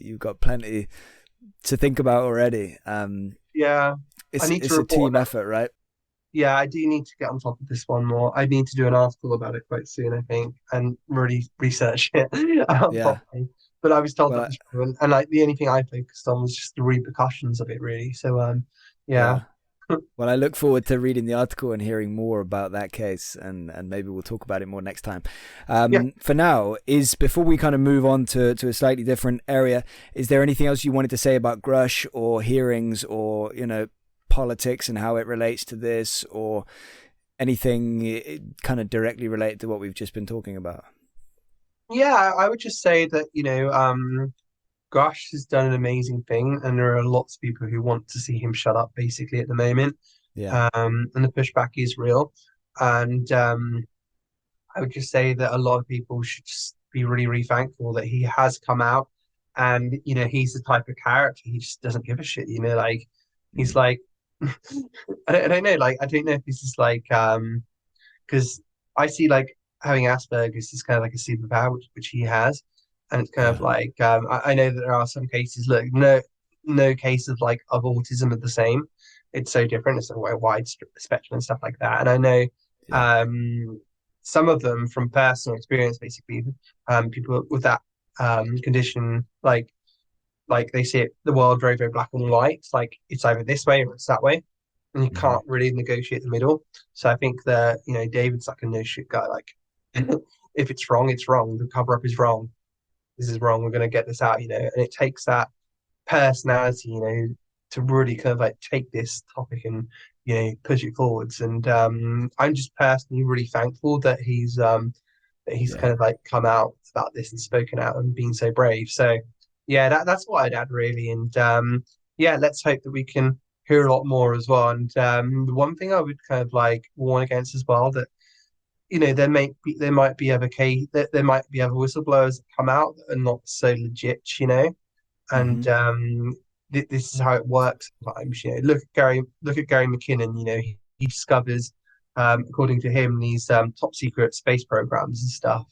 You've got plenty to think about already. Yeah, it's a team effort, right? Yeah, I do need to get on top of this one more. I need to do an article about it quite soon, I think, and really research it properly. But I was told that was true, and like the only thing I focused on was just the repercussions of it, really. So, yeah. Well, I look forward to reading the article and hearing more about that case, and maybe we'll talk about it more next time. For now, before we kind of move on to a slightly different area, is there anything else you wanted to say about Grusch or hearings or politics and how it relates to this, or anything kind of directly related to what we've just been talking about? Yeah, I would just say that, Grusch has done an amazing thing, and there are lots of people who want to see him shut up basically at the moment. Yeah. And the pushback is real. And I would just say that a lot of people should just be really, really thankful that he has come out, and he's the type of character, he just doesn't give a shit, like he's like I don't know, like I don't know if this is like because I see like having Asperger's is kind of like a superpower which he has, and it's kind of like I know that there are some cases. Look, no case of autism are the same. It's so different. It's a wide spectrum and stuff like that. And I know some of them from personal experience, basically, people with that condition, like they see the world very, very black and white. It's like it's either this way or it's that way, and you can't really negotiate the middle. So I think that David's like a no shit guy. Like if it's wrong, it's wrong. The cover up is wrong. This is wrong. We're going to get this out. And it takes that personality, to really kind of like take this topic and push it forwards. And I'm just personally really thankful that he's Yeah. kind of like come out about this and spoken out and been so brave. So yeah, that's what I'd add really. And yeah, let's hope that we can hear a lot more as well. And the one thing I would kind of like warn against as well, that there might be other there might be other whistleblowers that come out that are not so legit, and Hmm. this is how it works sometimes. Look at Gary McKinnon. He discovers, according to him, these top secret space programs and stuff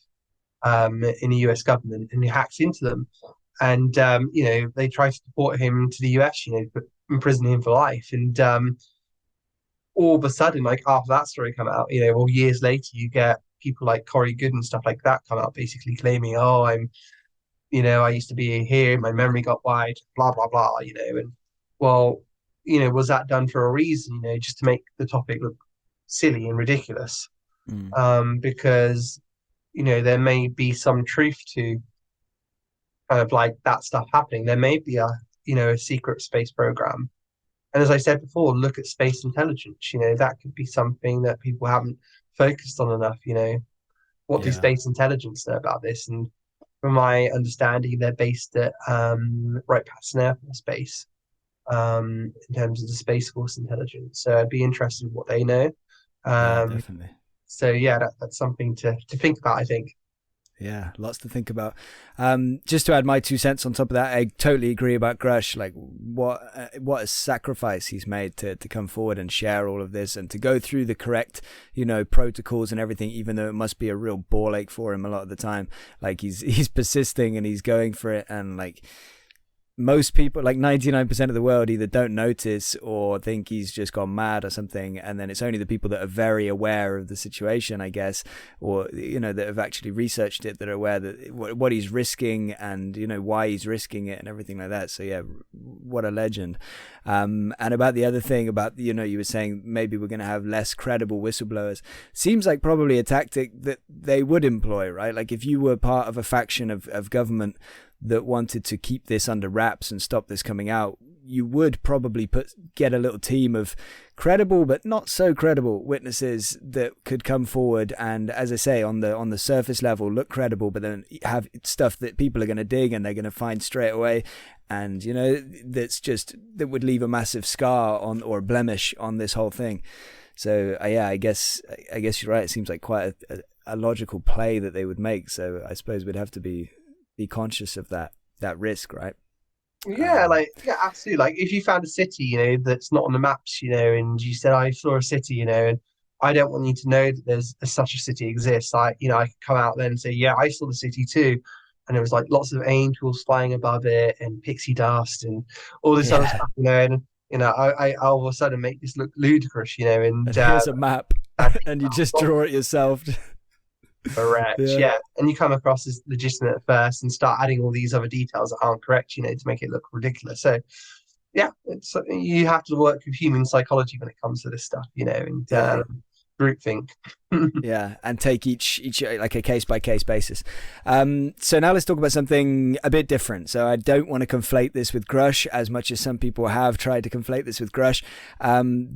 in the US government, and he hacks into them. And they try to deport him to the US, but imprison him for life. And all of a sudden, like after that story come out, or years later, you get people like Corey Good and stuff like that come out, basically claiming, "Oh, I used to be here, my memory got wide, blah blah blah," and well, was that done for a reason? Just to make the topic look silly and ridiculous? Mm. Because there may be some truth to kind of like that stuff happening. There may be a secret space program. And as I said before, look at space intelligence. That could be something that people haven't focused on enough. What do Yeah. space intelligence know about this? And from my understanding, they're based at Wright-Patterson Air Force Base in terms of the Space Force intelligence. So I'd be interested in what they know. Yeah, Um, definitely. so yeah, that's something to think about, I think. Yeah, lots to think about. Just to add my 2 cents on top of that, I totally agree about Grush. Like, what a sacrifice he's made to come forward and share all of this and to go through the correct, protocols and everything. Even though it must be a real ball ache for him a lot of the time, like he's persisting and he's going for it, and like most people, like 99% of the world, either don't notice or think he's just gone mad or something, and then it's only the people that are very aware of the situation, I guess, or that have actually researched it, that are aware that what he's risking and why he's risking it and everything like that. So yeah, what a legend. And about the other thing about you were saying maybe we're going to have less credible whistleblowers. Seems like probably a tactic that they would employ, right? Like if you were part of a faction of government that wanted to keep this under wraps and stop this coming out, you would probably get a little team of credible but not so credible witnesses that could come forward and, as I say, on the surface level look credible, but then have stuff that people are going to dig and they're going to find straight away, and that would leave a massive scar on, or a blemish on, this whole thing. So yeah, I guess you're right. It seems like quite a logical play that they would make. So I suppose we'd have to be conscious of that risk, right? Yeah, yeah, absolutely. Like if you found a city, that's not on the maps, and you said I saw a city, and I don't want you to know that there's such a city exists. I could come out then and say, yeah, I saw the city too, and there was like lots of angels flying above it and pixie dust and all this other Yeah. stuff, and I all of a sudden make this look ludicrous, and And here's a map, bad and you people just draw it yourself. correct, Yeah. yeah. And you come across as legitimate at first and start adding all these other details that aren't correct, to make it look ridiculous. So yeah, you have to work with human psychology when it comes to this stuff, and Yeah. groupthink. Yeah, and take each like a case by case basis. So now let's talk about something a bit different. So I don't want to conflate this with Grush as much as some people have tried to conflate this with Grush.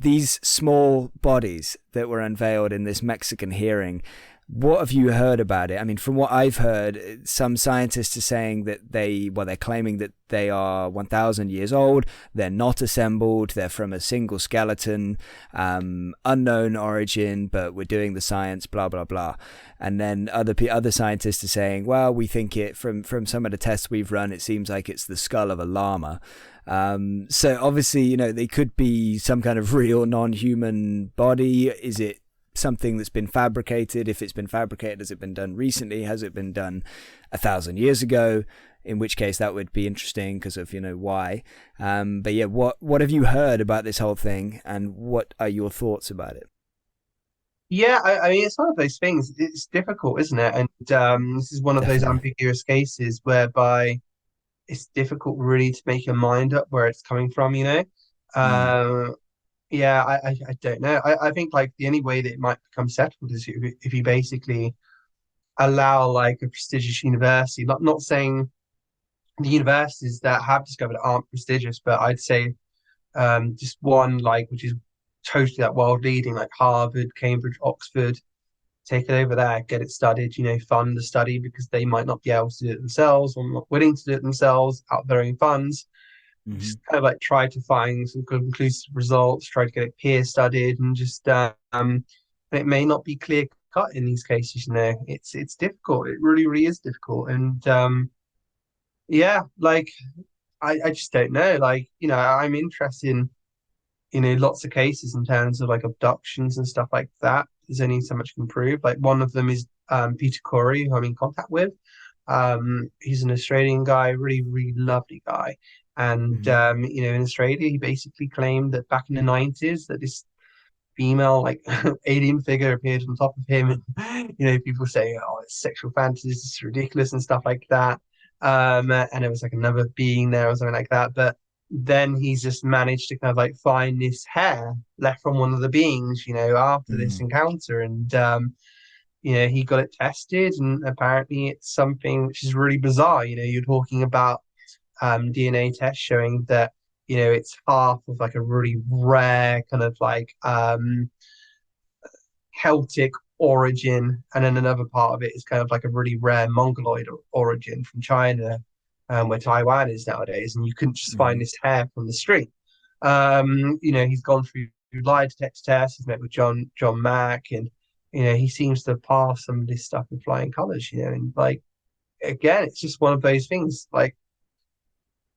These small bodies that were unveiled in this Mexican hearing. What have you heard about it? I mean, from what I've heard, some scientists are saying that they're claiming that they are 1,000 years old. They're not assembled. They're from a single skeleton, unknown origin, but we're doing the science, blah, blah, blah. And then other scientists are saying, well, we think it from some of the tests we've run, it seems like it's the skull of a llama. So obviously, they could be some kind of real non-human body. Is it something that's been fabricated? If it's been fabricated, has it been done recently? Has it been done 1,000 years ago? In which case that would be interesting because of why. But yeah, what have you heard about this whole thing, and what are your thoughts about it? Yeah, I mean, it's one of those things. It's difficult, isn't it? And this is one of those Definitely. ambiguous cases whereby it's difficult really to make your mind up where it's coming from. Mm. Um, yeah, I don't know. I think like the only way that it might become settled is if you basically allow like a prestigious university, not saying the universities that have discovered it aren't prestigious, but I'd say just one like which is totally like world leading, like Harvard, Cambridge, Oxford, take it over there, get it studied, fund the study because they might not be able to do it themselves or not willing to do it themselves out of their own funds. Hmm. Just kind of like try to find some conclusive results, try to get it peer studied, and just it may not be clear cut in these cases. It's difficult. It really, really is difficult. And yeah, like I just don't know. Like, I'm interested in lots of cases in terms of like abductions and stuff like that. There's only so much you can prove. Like one of them is Peter Corey, who I'm in contact with. He's an Australian guy, really, really lovely guy. And Hmm. in Australia, he basically claimed that back in the 90s that this female like alien figure appeared on top of him, and people say, oh, it's sexual fantasies, it's ridiculous and stuff like that. And it was like another being there or something like that. But then he's just managed to kind of like find this hair left from one of the beings, after this Mm. encounter. And he got it tested, and apparently it's something which is really bizarre. You're talking about DNA tests showing that it's half of like a really rare kind of like Celtic origin, and then another part of it is kind of like a really rare Mongoloid origin from China, where Taiwan is nowadays, and you couldn't just find Hmm. this hair from the street. He's gone through lie detector tests. He's met with John Mack, and he seems to pass some of this stuff with flying colors. And like again, it's just one of those things. Like,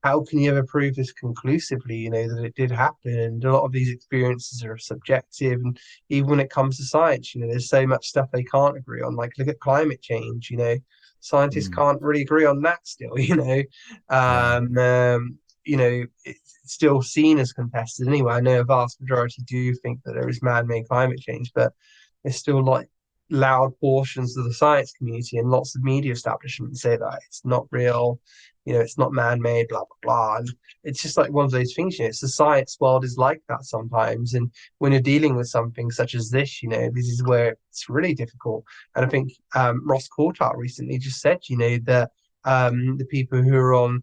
how can you ever prove this conclusively, that it did happen? And a lot of these experiences are subjective. And even when it comes to science, there's so much stuff they can't agree on. Like, look at climate change, scientists Mm. can't really agree on that still, Yeah. It's still seen as contested anyway. I know a vast majority do think that there is man-made climate change, but there's still like loud portions of the science community and lots of media establishments say that it's not real, it's not man-made, blah blah blah. And it's just like one of those things, it's the science world is like that sometimes. And when you're dealing with something such as this, this is where it's really difficult. And I think Ross Coulthart recently just said, that the people who are on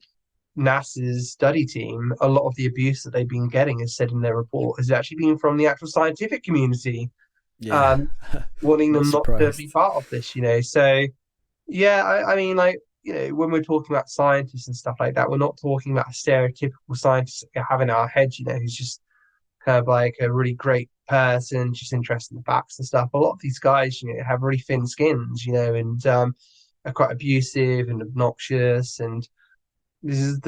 NASA's study team, a lot of the abuse that they've been getting, as said in their report, has actually been from the actual scientific community, Yeah. um, wanting Not them not to be surprised. part of this. So yeah, I mean, like, when we're talking about scientists and stuff like that, we're not talking about a stereotypical scientist that we have in our heads, who's just kind of like a really great person, just interested in the facts and stuff. A lot of these guys, have really thin skins, and are quite abusive and obnoxious. And this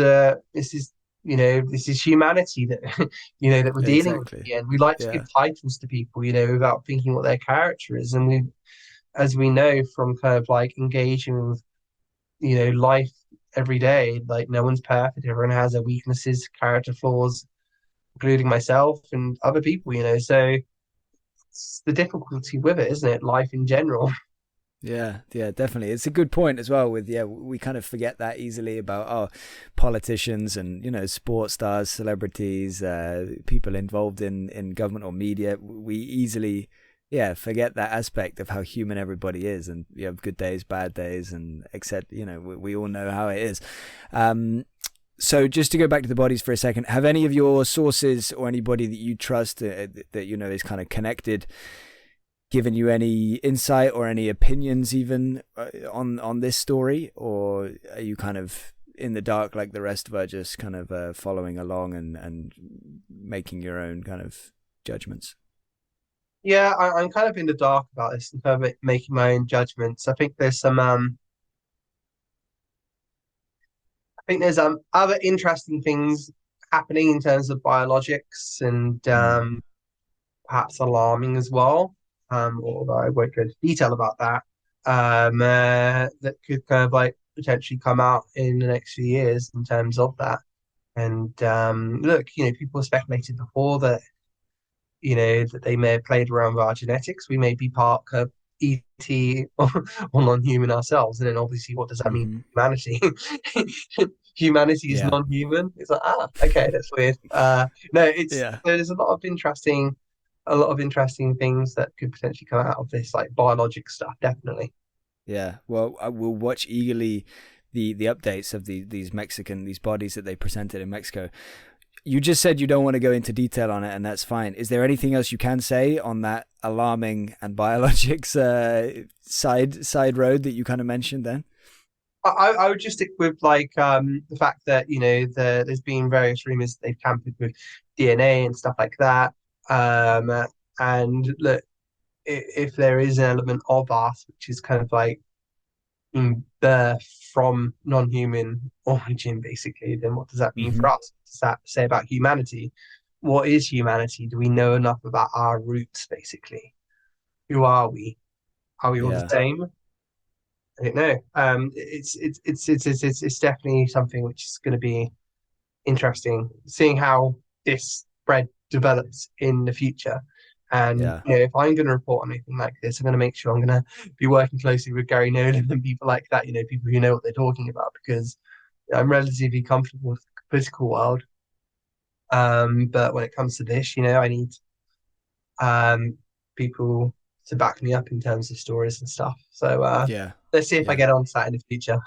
is humanity that that we're dealing with at Exactly. the end. We like to give Yeah. titles to people, without thinking what their character is. And as we know from kind of like engaging with life every day, like no one's perfect, everyone has their weaknesses, character flaws, including myself and other people, so it's the difficulty with it, isn't it, life in general. Yeah, yeah, definitely. It's a good point as well with, yeah, we kind of forget that easily about, politicians and, sports stars, celebrities, people involved in government or media. We easily, yeah, forget that aspect of how human everybody is, and you have good days, bad days, and except, we all know how it is. So just to go back to the bodies for a second, have any of your sources or anybody that you trust that is kind of connected given you any insight or any opinions even on this story, or are you kind of in the dark like the rest of us, just kind of following along and making your own kind of judgments? Yeah, I'm kind of in the dark about this and kind of making my own judgments. I think there's other interesting things happening in terms of biologics, and Mm. perhaps alarming as well. Although I won't go into detail about that. That could kind of like potentially come out in the next few years in terms of that. And look, people speculated before that that they may have played around with our genetics. We may be part of ET or non-human ourselves. And then obviously, what does that mean Mm-hmm. for humanity? Humanity is Yeah. non-human. It's like, okay, that's weird. No, Yeah. there's a lot of interesting things that could potentially come out of this, like biologic stuff, definitely. Yeah. Well, I will watch eagerly the updates of these bodies that they presented in Mexico. You just said you don't want to go into detail on it, and that's fine. Is there anything else you can say on that alarming and biologics side road that you kind of mentioned then? I would just stick with like the fact that there's been various rumors that they've tampered with DNA and stuff like that. And look, if there is an element of us which is kind of like in birth from non-human origin, basically, then what does that mean for Hmm. us? What does that say about humanity? What is humanity? Do we know enough about our roots, basically? Who are we? Are we all the Yeah, same? I don't know. It's definitely something which is going to be interesting, seeing how this spread develops in the future. And yeah, if I'm going to report on anything like this, I'm going to make sure I'm going to be working closely with Gary Nolan and people like that. People who know what they're talking about, because I'm relatively comfortable with the political world. But when it comes to this, I need um people to back me up in terms of stories and stuff. So yeah, let's see if I yeah. get on to that in the future.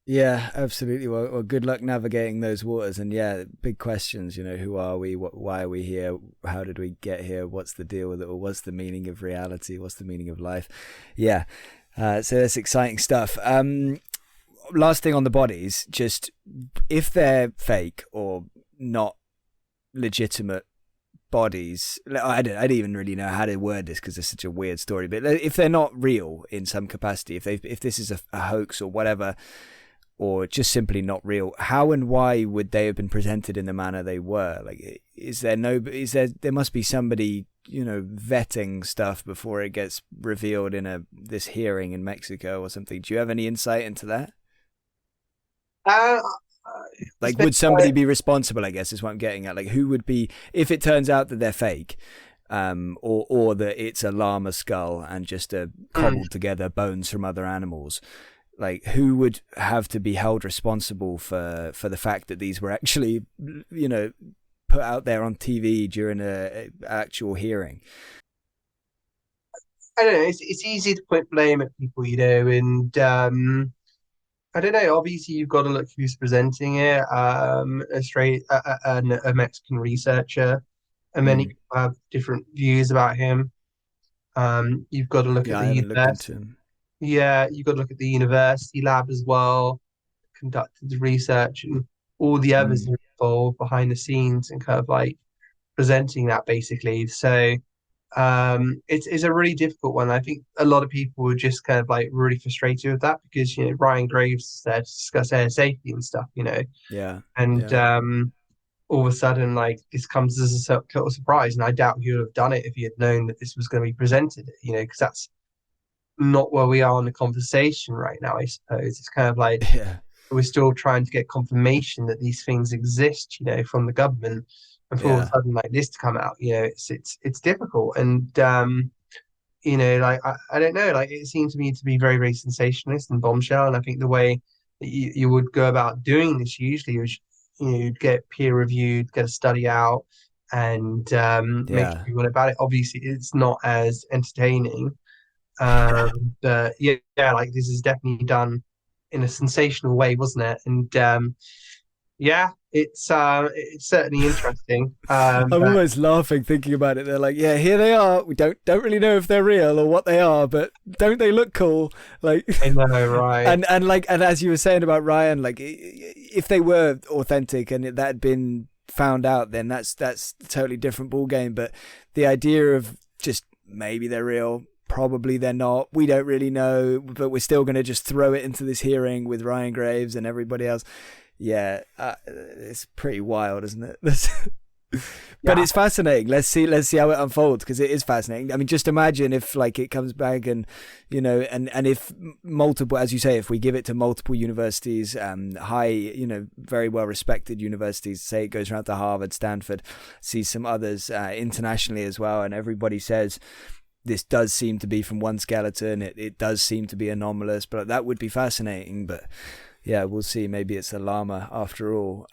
Yeah, absolutely. Well, good luck navigating those waters. And yeah, big questions. Who are we? Why are we here? How did we get here? What's the deal with it? Or what's the meaning of reality? What's the meaning of life? Yeah. So that's exciting stuff. Last thing on the bodies, just if they're fake or not legitimate bodies, I don't even really know how to word this because it's such a weird story. But if they're not real in some capacity, if this is a hoax or whatever, or just simply not real, how and why would they have been presented in the manner they were? Like, there must be somebody, vetting stuff before it gets revealed in this hearing in Mexico or something. Do you have any insight into that? uh, it's Like, been would somebody be responsible, I guess is what I'm getting at. Like, who would be, if it turns out that they're fake, or that it's a llama skull and just a mm, cobbled together bones from other animals, like who would have to be held responsible for the fact that these were actually, put out there on TV during a actual hearing? I don't know. It's easy to point blame at people, and I don't know. Obviously, you've got to look who's presenting it. A Mexican researcher, and many Mm. people have different views about him. You've got to look at Yeah, the I haven't looked into university. him. Yeah, you've got to look at the university lab as well, conducted the research, and all the others Mm. involved behind the scenes and kind of like presenting that basically. So it's a really difficult one. I think a lot of people were just kind of like really frustrated with that because Ryan Graves is there to discuss air safety and stuff, Yeah, and yeah, all of a sudden like this comes as a total surprise, and I doubt he would have done it if he had known that this was going to be presented, because that's not where we are in the conversation right now. I suppose it's kind of like yeah, we're still trying to get confirmation that these things exist, from the government, and for all of a yeah, sudden like this to come out, it's difficult, and like I don't know, like it seems to me to be very, very sensationalist and bombshell, and I think the way that you would go about doing this usually is, you'd get peer reviewed, get a study out, and make yeah. everyone about it. Obviously, it's not as entertaining, but yeah, like this is definitely done in a sensational way, wasn't it? And yeah, it's certainly interesting. I'm But almost laughing thinking about it. They're like, yeah, here they are. We don't really know if they're real or what they are, but don't they look cool? Like, I know, right? and as you were saying about Ryan, like if they were authentic and that had been found out, then that's a totally different ball game. But the idea of just maybe they're real, probably they're not. We don't really know, but we're still going to just throw it into this hearing with Ryan Graves and everybody else. Yeah, it's pretty wild, isn't it? But Yeah. it's fascinating. Let's see how it unfolds because it is fascinating. I mean, just imagine if like it comes back and and if multiple, as you say, if we give it to multiple universities, high, very well respected universities, say it goes around to Harvard, Stanford, see some others internationally as well, and everybody says this does seem to be from one skeleton. It does seem to be anomalous, but that would be fascinating. But yeah, we'll see. Maybe it's a llama after all.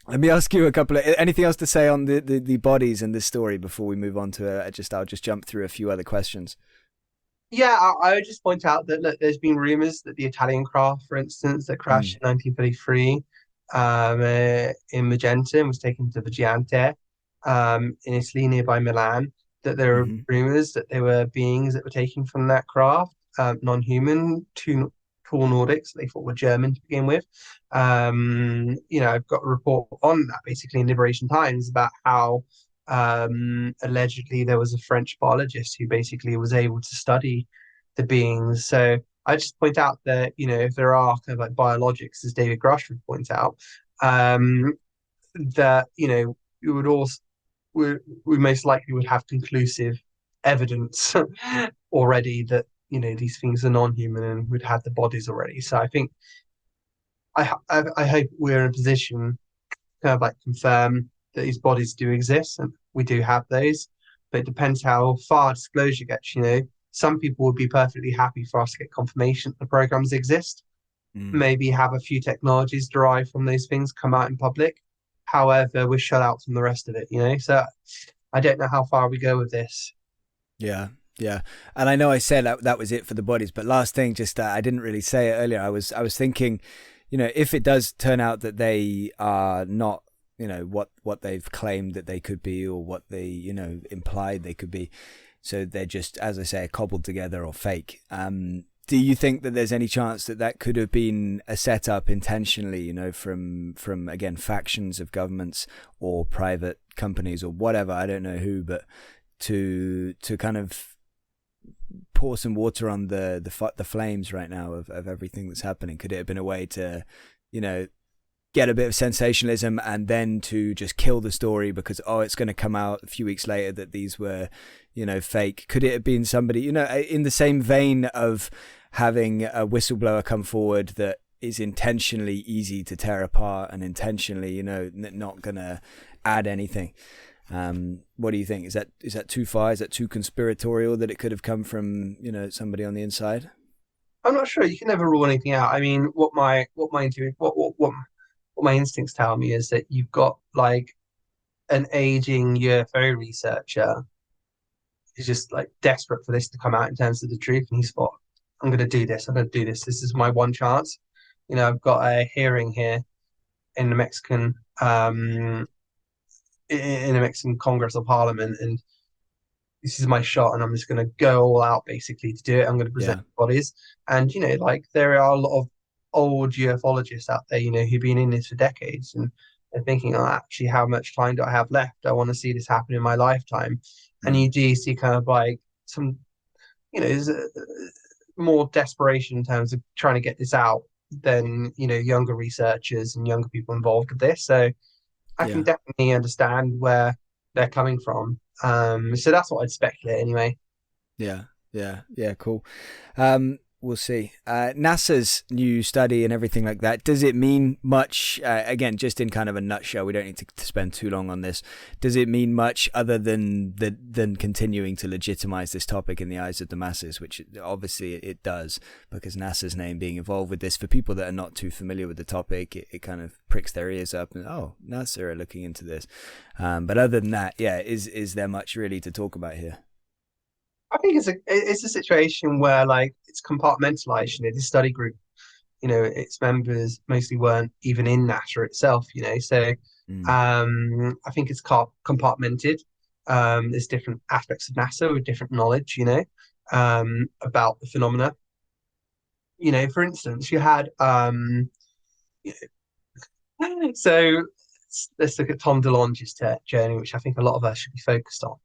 Let me ask you a couple of anything else to say on the bodies in this story before we move on to I'll just jump through a few other questions. Yeah, I would just point out that look, there's been rumors that the Italian craft, for instance, that crashed Mm. in 1933, in Magenta and was taken to Vigilante in Italy nearby Milan. That there were Hmm. rumors that there were beings that were taken from that craft, non-human, two tall Nordics they thought were German to begin with. I've got a report on that basically in Liberation Times about how allegedly there was a French biologist who basically was able to study the beings. So I just point out that, if there are kind of like biologics, as David Grusch would point out, um, that, we would also, we most likely would have conclusive evidence already that, these things are non-human and would have the bodies already. So I think I hope we're in a position to kind of like confirm that these bodies do exist and we do have those. But it depends how far disclosure gets. Some people would be perfectly happy for us to get confirmation that the programs exist, Mm. maybe have a few technologies derived from those things come out in public. However, we're shut out from the rest of it. So I don't know how far we go with this. Yeah, yeah. And I know I said that was it for the bodies, but last thing, just I didn't really say it earlier. I was thinking, if it does turn out that they are not, what they've claimed that they could be, or what they, implied they could be, so they're just, as I say, cobbled together or fake. Do you think that there's any chance that that could have been a setup intentionally, from again factions of governments or private companies or whatever? I don't know who, but to kind of pour some water on the flames right now of everything that's happening? Could it have been a way to, you know, get a bit of sensationalism and then to just kill the story because, it's going to come out a few weeks later that these were, fake? Could it have been somebody, in the same vein of having a whistleblower come forward that is intentionally easy to tear apart and intentionally, not going to add anything? What do you think? Is that too far? Is that too conspiratorial that it could have come from, somebody on the inside? I'm not sure. You can never rule anything out. I mean, what my instincts tell me is that you've got like an aging UFO researcher who's just like desperate for this to come out in terms of the truth, and he's thought, I'm going to do this. I'm going to do this. This is my one chance. I've got a hearing here in the Mexican in the Mexican Congress or Parliament, and this is my shot, and I'm just going to go all out basically to do it. I'm going to present Yeah. bodies, and like there are a lot of old ufologists out there, who've been in this for decades, and they're thinking, oh, actually, how much time do I have left? I want to see this happen in my lifetime, and Mm. you do see kind of like some, there's more desperation in terms of trying to get this out than younger researchers and younger people involved with this. So I can Yeah. definitely understand where they're coming from. So that's what I'd speculate anyway. Yeah. Yeah. Yeah. Cool. We'll see. NASA's new study and everything like that. Does it mean much? Again, just in kind of a nutshell, we don't need to spend too long on this. Does it mean much other than continuing to legitimize this topic in the eyes of the masses, which obviously it does, because NASA's name being involved with this, for people that are not too familiar with the topic, it kind of pricks their ears up and, NASA are looking into this. But other than that, yeah, is there much really to talk about here? I think it's a situation where like it's compartmentalized. This study group, its members mostly weren't even in NASA itself. So Mm. I think it's compartmented. There's different aspects of NASA with different knowledge. About the phenomena. For instance, you had so let's look at Tom DeLonge's journey, which I think a lot of us should be focused on.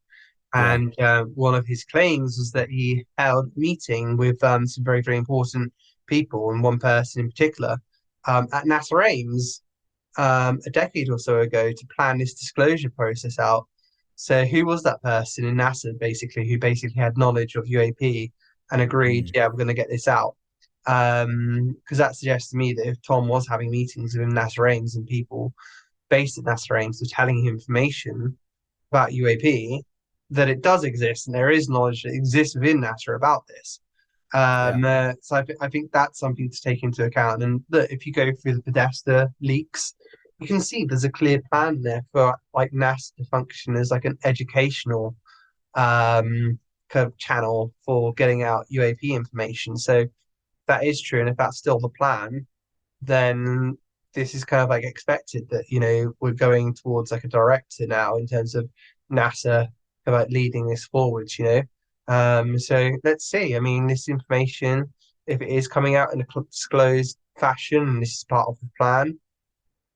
Yeah. And one of his claims was that he held a meeting with some very, very important people, and one person in particular at NASA Ames a decade or so ago to plan this disclosure process out. So, who was that person in NASA basically who basically had knowledge of UAP and agreed, Mm. yeah, we're going to get this out? Because that suggests to me that if Tom was having meetings with NASA Ames and people based at NASA Ames were telling him information about UAP, that it does exist and there is knowledge that exists within NASA about this. Yeah. So I think that's something to take into account. And look, if you go through the Podesta leaks, you can see there's a clear plan there for like NASA to function as like an educational kind of channel for getting out UAP information. So if that is true, and if that's still the plan, then this is kind of like expected that, we're going towards like a director now in terms of NASA kind of like leading this forward. So let's see. I mean, this information, if it is coming out in a disclosed fashion, and this is part of the plan,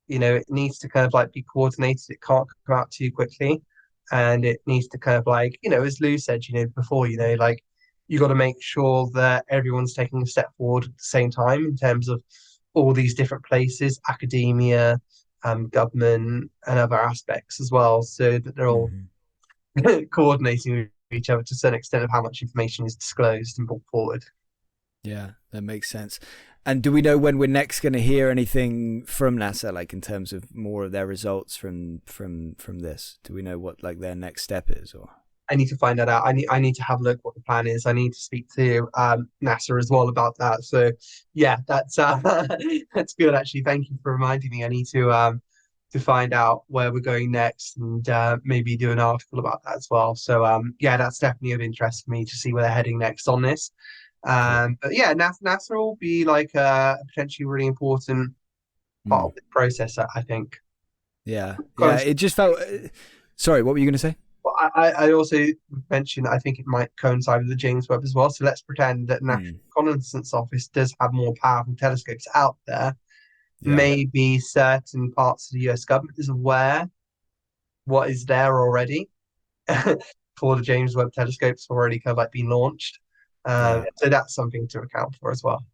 it needs to kind of like be coordinated. It can't come out too quickly. And it needs to kind of like, as Lou said, before, like you got to make sure that everyone's taking a step forward at the same time in terms of all these different places, academia, government, and other aspects as well, so that they're all coordinating with each other to a certain extent of how much information is disclosed and brought forward. Yeah, that makes sense. And do we know when we're next going to hear anything from NASA, like in terms of more of their results from this? Do we know what like their next step is, or? I need to find that out. I need to have a look what the plan is. I need to speak to NASA as well about that. So yeah, that's that's good actually. Thank you for reminding me. I need to find out where we're going next and maybe do an article about that as well. So yeah, that's definitely of interest for me to see where they're heading next on this. But yeah, NASA will be like a potentially really important part of the process, I think. Yeah. It just felt. Sorry, what were you going to say? Well, I also mentioned I think it might coincide with the James Webb as well. So let's pretend that National Reconnaissance Office does have more powerful telescopes out there. Yeah. Maybe certain parts of the US government is aware what is there already for the James Webb telescopes already kind of like been launched. So that's something to account for as well.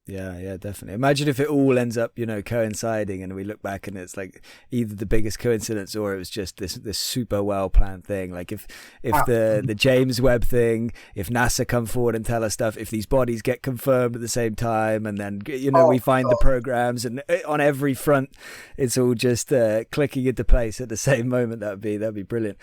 Yeah, definitely. Imagine if it all ends up, coinciding, and we look back and it's like either the biggest coincidence or it was just this super well planned thing. Like if the James Webb thing, if NASA come forward and tell us stuff, if these bodies get confirmed at the same time, and then we find the programs, and on every front, it's all just clicking into place at the same moment. That'd be brilliant.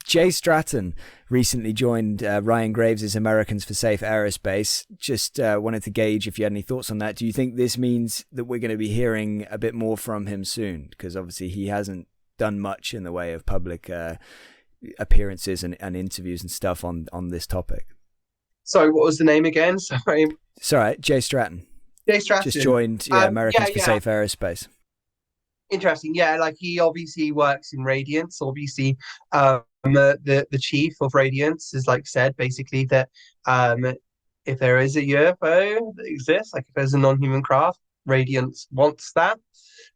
Jay Stratton recently joined Ryan Graves' Americans for Safe Aerospace. Just wanted to gauge if you had any thoughts on that. Do you think this means that we're going to be hearing a bit more from him soon? Because obviously he hasn't done much in the way of public appearances and interviews and stuff on this topic. Sorry, what was the name again? Sorry. It's all right, Jay Stratton. Jay Stratton. Just joined Americans for Safe Aerospace. Interesting. Yeah, like he obviously works in Radiance. Obviously, the chief of Radiance has like said basically that if there is a UFO that exists, like if there's a non-human craft, Radiance wants that.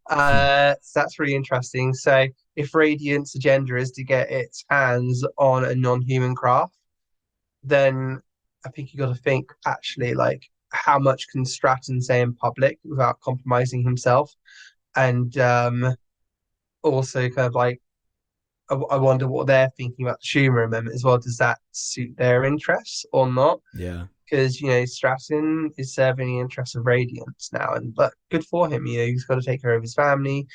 So that's really interesting. So if Radiance agenda is to get its hands on a non-human craft, then I think you got to think actually like how much can Stratton say in public without compromising himself, and also kind of like I wonder what they're thinking about the Schumer Amendment as well. Does that suit their interests or not? Yeah. Because, Stratton is serving the interests of Radiance now. But good for him. He's got to take care of his family.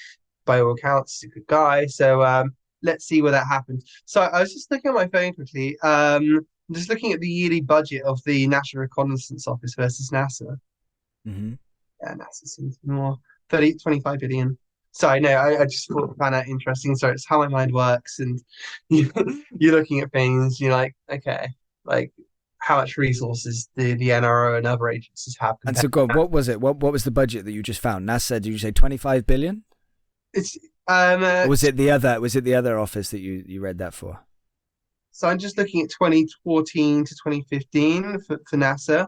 By all accounts, he's a good guy. So let's see where that happens. So I was just looking at my phone quickly. I'm just looking at the yearly budget of the National Reconnaissance Office versus NASA. Mm-hmm. Yeah, NASA seems more 25 billion. Sorry, no, I just found that interesting. So it's how my mind works, and you're looking at things, you're like, okay, like how much resources the NRO and other agencies have. And so, God, what was it? What was the budget that you just found? NASA, did you say 25 billion? It's or was it the other? Was it the other office that you read that for? So I'm just looking at 2014 to 2015 for NASA,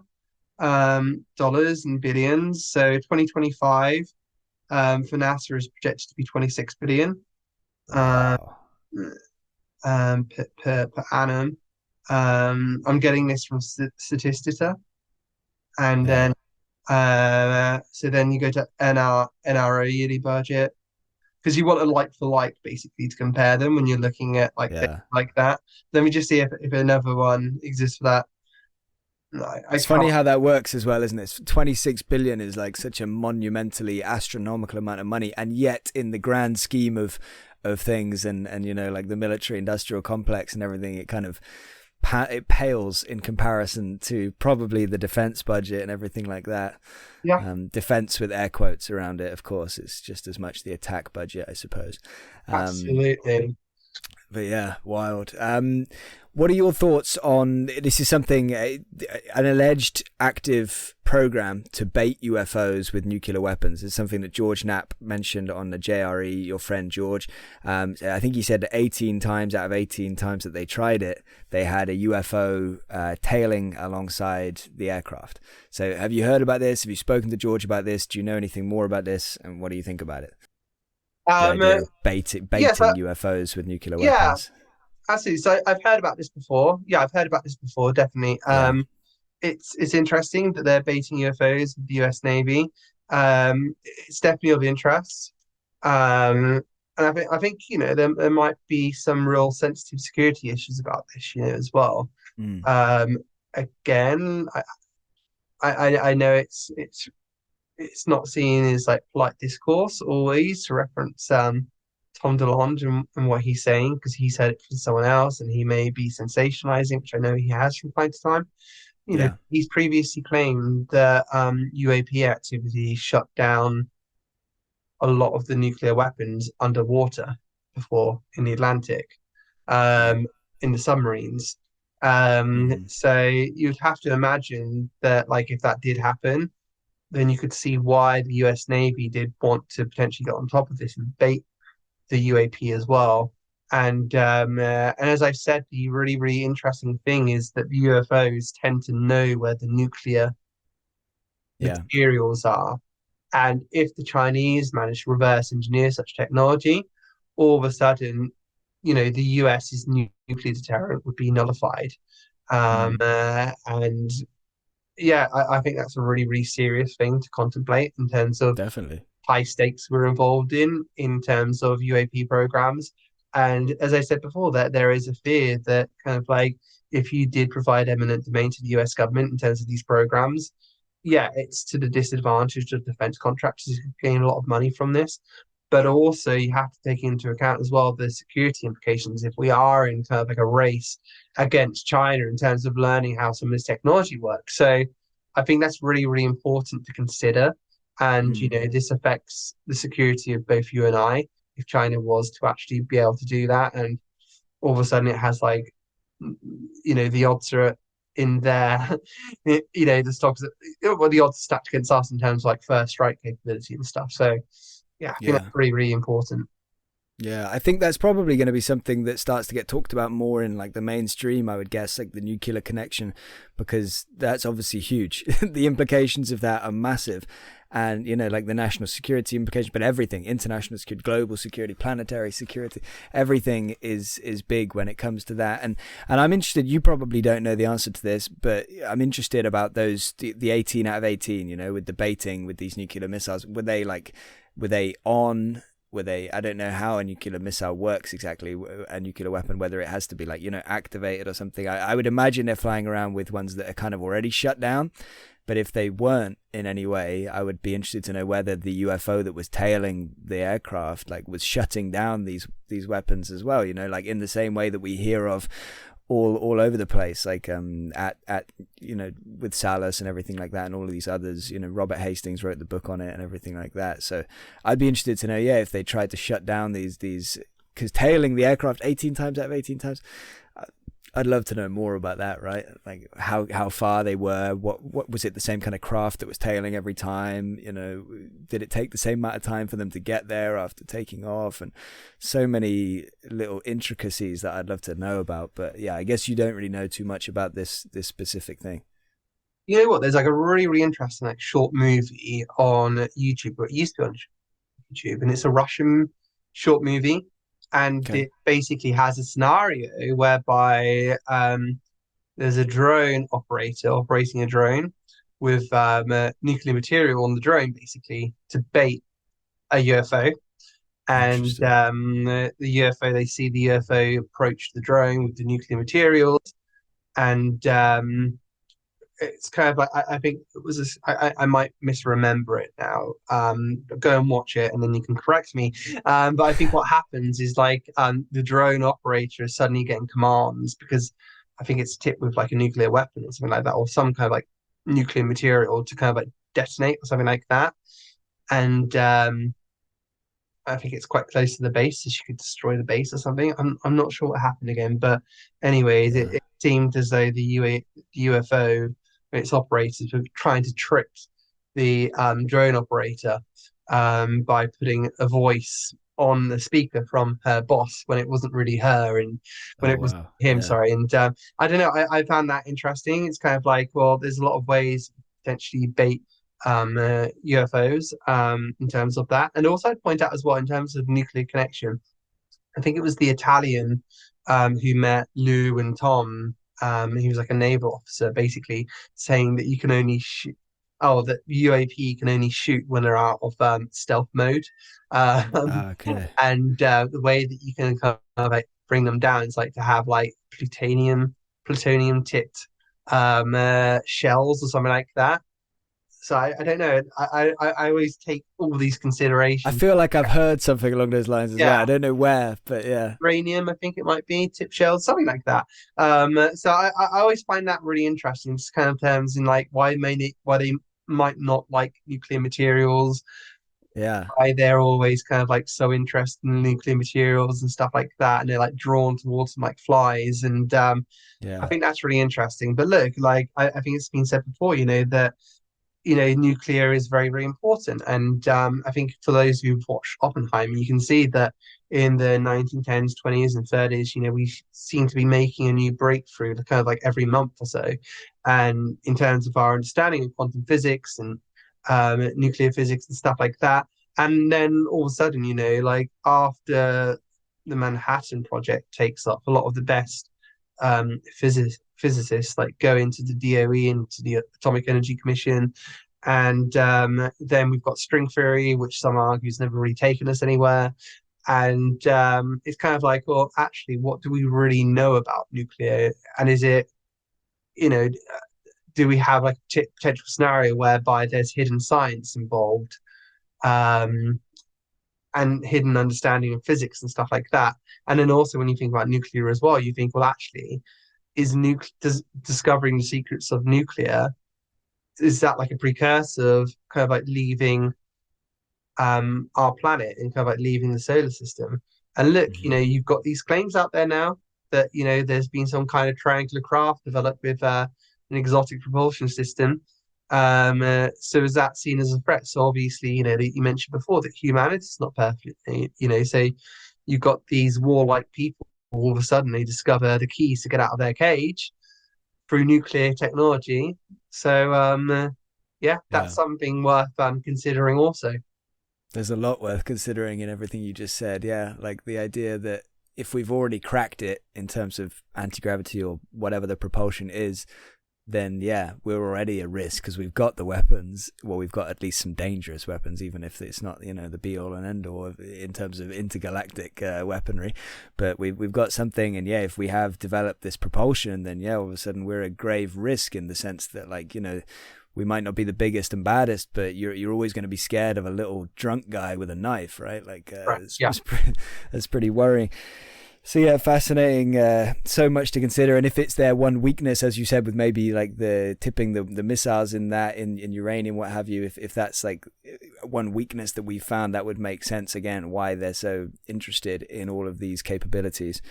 dollars and billions. So 2025. For NASA is projected to be 26 billion Wow. per annum. I'm getting this from Statista, and then so then you go to NRO yearly budget, because you want a like for like basically to compare them when you're looking at like that. Let me just see if another one exists for that. No, it's funny how that works as well, isn't it? 26 billion is like such a monumentally astronomical amount of money, and yet in the grand scheme of things and like the military industrial complex and everything, it kind of it pales in comparison to probably the defense budget and everything like that. Yeah. Defense with air quotes around it, of course. It's just as much the attack budget, I suppose. Absolutely. But yeah, wild. What are your thoughts on this? Is something an alleged active program to bait UFOs with nuclear weapons? It's something that George Knapp mentioned on the JRE. Your friend George, I think he said that 18 times out of 18 times that they tried it, they had a UFO tailing alongside the aircraft. So, have you heard about this? Have you spoken to George about this? Do you know anything more about this? And what do you think about it? The idea of baiting Yes, UFOs with nuclear yeah, weapons. absolutely. So I've heard about this before. Yeah, I've heard about this before, definitely. Yeah. It's interesting that they're baiting UFOs with the US Navy. It's definitely of interest. And I think there might be some real sensitive security issues about this, as well. Mm. Again, I know it's not seen as like polite discourse always to reference Tom DeLonge and what he's saying, because he said it for someone else and he may be sensationalizing, which I know he has from time to time. Yeah. He's previously claimed that UAP activity shut down a lot of the nuclear weapons underwater before in the Atlantic, Yeah. in the submarines. Mm-hmm. So you'd have to imagine that, like, if that did happen, then you could see why the US Navy did want to potentially get on top of this and bait the UAP as well. And as I've said, the really, really interesting thing is that the UFOs tend to know where the nuclear Yeah. materials are. And if the Chinese manage to reverse engineer such technology, all of a sudden, the US's nuclear deterrent would be nullified. Mm. And yeah, I think that's a really, really serious thing to contemplate in terms of Definitely. high stakes we're involved in terms of UAP programs. And as I said before, that there is a fear that kind of like if you did provide eminent domain to the US government in terms of these programs, yeah, it's to the disadvantage of defense contractors who gain a lot of money from this. But also you have to take into account as well the security implications if we are in kind of like a race against China in terms of learning how some of this technology works. So I think that's really, really important to consider. And, Mm. this affects the security of both you and I if China was to actually be able to do that. And all of a sudden it has like, the odds are in there, the stocks, well, the odds stacked against us in terms of like first strike capability and stuff. So, yeah, I think Yeah. that's really, really important. Yeah, I think that's probably going to be something that starts to get talked about more in like the mainstream, I would guess, like the nuclear connection, because that's obviously huge. The implications of that are massive. And, like the national security implications, but everything, international security, global security, planetary security, everything is big when it comes to that. And I'm interested, you probably don't know the answer to this, but I'm interested about the 18 out of 18, with the baiting with these nuclear missiles. Were they on? I don't know how a nuclear missile works exactly, a nuclear weapon, whether it has to be like, activated or something. I would imagine they're flying around with ones that are kind of already shut down. But if they weren't in any way, I would be interested to know whether the UFO that was tailing the aircraft, like, was shutting down these weapons as well, like in the same way that we hear of all over the place, like at with Salas and everything like that, and all of these others. Robert Hastings wrote the book on it and everything like that. So I'd be interested to know, if they tried to shut down these because tailing the aircraft 18 times out of 18 times, I'd love to know more about that, right? Like how far they were, what was it, the same kind of craft that was tailing every time? Did it take the same amount of time for them to get there after taking off? And so many little intricacies that I'd love to know about. But yeah, I guess you don't really know too much about this specific thing. You know what? There's like a really, really interesting like short movie on YouTube, or it used to be on YouTube, and it's a Russian short movie, and Okay. it basically has a scenario whereby there's a drone operator operating a drone with nuclear material on the drone, basically to bait a UFO. And Interesting. the UFO, they see the UFO approach the drone with the nuclear materials, and it's kind of like I think it was this, I might misremember it now. Go and watch it, and then you can correct me. But I think what happens is like the drone operator is suddenly getting commands because I think it's tipped with like a nuclear weapon or something like that, or some kind of like nuclear material to kind of like detonate or something like that. And I think it's quite close to the base, so she could destroy the base or something. I'm not sure what happened again, but anyways, Yeah. it seemed as though the UFO, its operators were trying to trick the drone operator by putting a voice on the speaker from her boss when it wasn't really her, and when Oh it was wow. him, Yeah. sorry. And I don't know, I found that interesting. It's kind of like, well, there's a lot of ways to potentially bait UFOs in terms of that. And also, I'd point out as well, in terms of nuclear connection, I think it was the Italian who met Lou and Tom. He was like a naval officer, basically saying that you can only shoot. Oh, that UAP can only shoot when they're out of stealth mode, Ah, okay. and the way that you can kind of like bring them down is like to have like plutonium tipped shells or something like that. So I don't know. I always take all these I considerations. feel like I've heard something along those lines as well. Yeah, I don't know where, but yeah. uranium, I think it might be, tip shells, something like that. So I always find that really interesting, just kind of terms in like why they might not like nuclear materials, Yeah. why they're always kind of like so interested in nuclear materials and stuff like that, and they're like drawn towards them like flies. And I Yeah. think that's really interesting. But look, like I think it's been said before, that nuclear is very, very important. And I think for those who've watched Oppenheimer, you can see that in the 1910s, 20s, and 30s, we seem to be making a new breakthrough kind of like every month or so. And in terms of our understanding of quantum physics and nuclear physics and stuff like that. And then all of a sudden, like after the Manhattan Project takes off, a lot of the best physicists like go into the DOE, into the Atomic Energy Commission, and then we've got string theory, which some argue has never really taken us anywhere. And it's kind of like, well, actually, what do we really know about nuclear? And is it, you know, do we have like a potential scenario whereby there's hidden science involved, um, and hidden understanding of physics and stuff like that? And then also, when you think about nuclear as well, you think, well, actually, discovering the secrets of nuclear, is that like a precursor of kind of like leaving our planet and kind of like leaving the solar system? And look, Mhm. you've got these claims out there now that there's been some kind of triangular craft developed with an exotic propulsion system. So is that seen as a threat? So obviously, that you mentioned before that humanity is not perfect. So you've got these warlike people. All of a sudden, they discover the keys to get out of their cage through nuclear technology. So yeah, that's Yeah. something worth considering also. There's a lot worth considering in everything you just said. Yeah. Like the idea that if we've already cracked it in terms of anti-gravity or whatever the propulsion is, then yeah, we're already at risk because we've got the weapons. Well, we've got at least some dangerous weapons, even if it's not, the be all and end all in terms of intergalactic weaponry. But we've got something, and yeah, if we have developed this propulsion, then yeah, all of a sudden we're at grave risk in the sense that, like, we might not be the biggest and baddest, but you're always going to be scared of a little drunk guy with a knife, right? Like, Right. Yeah. that's pretty worrying. So yeah, fascinating. So much to consider, and if it's their one weakness, as you said, with maybe like the tipping the missiles in uranium, what have you, if that's like one weakness that we found, that would make sense again why they're so interested in all of these capabilities.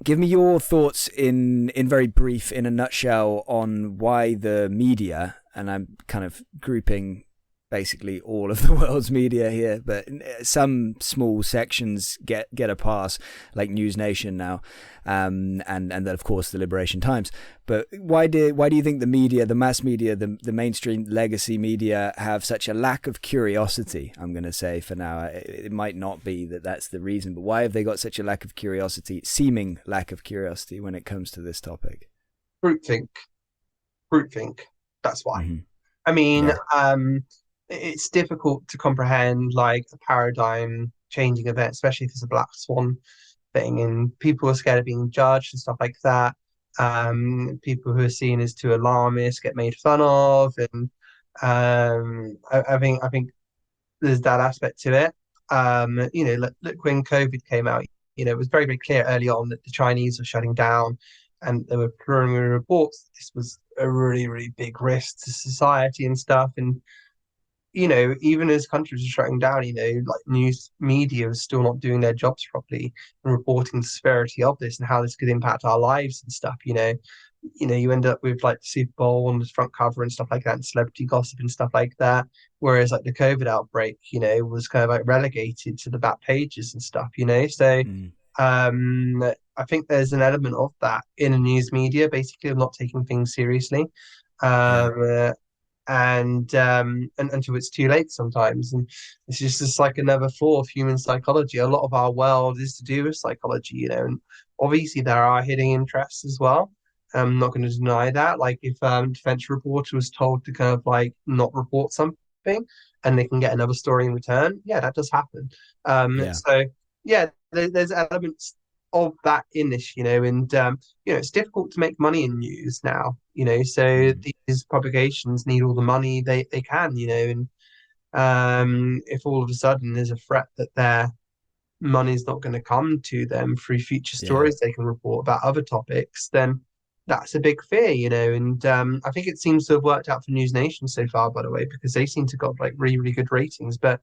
Give me your thoughts in very brief, in a nutshell, on why the media, and I'm kind of grouping basically all of the world's media here, but some small sections get a pass, like News Nation now, and then of course the Liberation Times. But why do you think the media, the mass media, the mainstream legacy media have such a lack of curiosity? I'm going to say for now, it might not be that that's the reason, but why have they got such a lack of curiosity, seeming lack of curiosity when it comes to this topic? Groupthink. Groupthink. That's why. Mm-hmm. I mean, Yeah. it's difficult to comprehend like a paradigm changing event, especially if it's a black swan thing, and people are scared of being judged and stuff like that. People who are seen as too alarmist get made fun of, and I think there's that aspect to it. Look when COVID came out, it was very, very clear early on that the Chinese were shutting down, and there were preliminary reports that this was a really, really big risk to society and stuff. And even as countries are shutting down, like news media is still not doing their jobs properly and reporting the severity of this and how this could impact our lives and stuff. You end up with like the Super Bowl on the front cover and stuff like that, and celebrity gossip and stuff like that. Whereas like the COVID outbreak, was kind of like relegated to the back pages and stuff. So Mm. I think there's an element of that in the news media, basically, of not taking things seriously. Yeah. Um, and until it's too late sometimes. And it's just like another flaw of human psychology. A lot of our world is to do with psychology, and obviously there are hidden interests as well. I'm not going to deny that. Like if defense reporter was told to kind of like not report something and they can get another story in return, yeah, that does happen. Yeah. So yeah, there's elements of that in this, and it's difficult to make money in news now, so Mm. these publications need all the money they can, and if all of a sudden there's a threat that their money's not going to come to them through future Yeah. stories they can report about other topics, then that's a big fear, and I think it seems to have worked out for News Nation so far, by the way, because they seem to got like really, really good ratings. But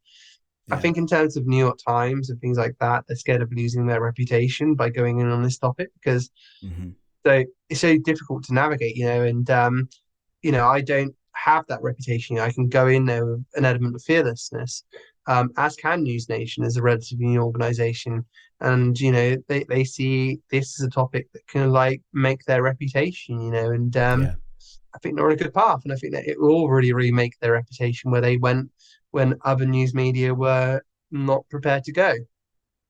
I Yeah. think in terms of New York Times and things like that, they're scared of losing their reputation by going in on this topic because Hmm. so it's so difficult to navigate, and I don't have that reputation. I can go in there with an element of fearlessness, as can News Nation as a relatively new organization. And they see this as a topic that can like make their reputation, and Yeah. I think they're on a good path, and I think that it will really, really make their reputation where they went when other news media were not prepared to go.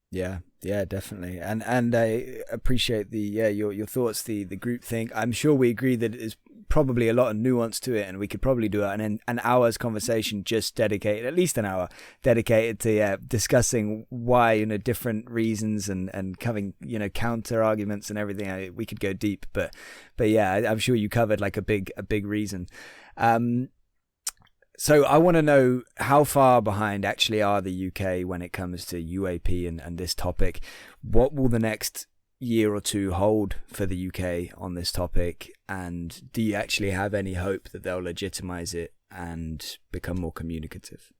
Yeah, yeah, definitely, and I appreciate the your thoughts, the group think. I'm sure we agree that there's probably a lot of nuance to it, and we could probably do an hour's conversation just dedicated, at least an hour dedicated to discussing why different reasons and coming counter arguments and everything. We could go deep, but yeah, I'm sure you covered like a big reason. So I want to know how far behind actually are the UK when it comes to UAP and this topic. What will the next year or two hold for the UK on this topic? And do you actually have any hope that they'll legitimize it and become more communicative?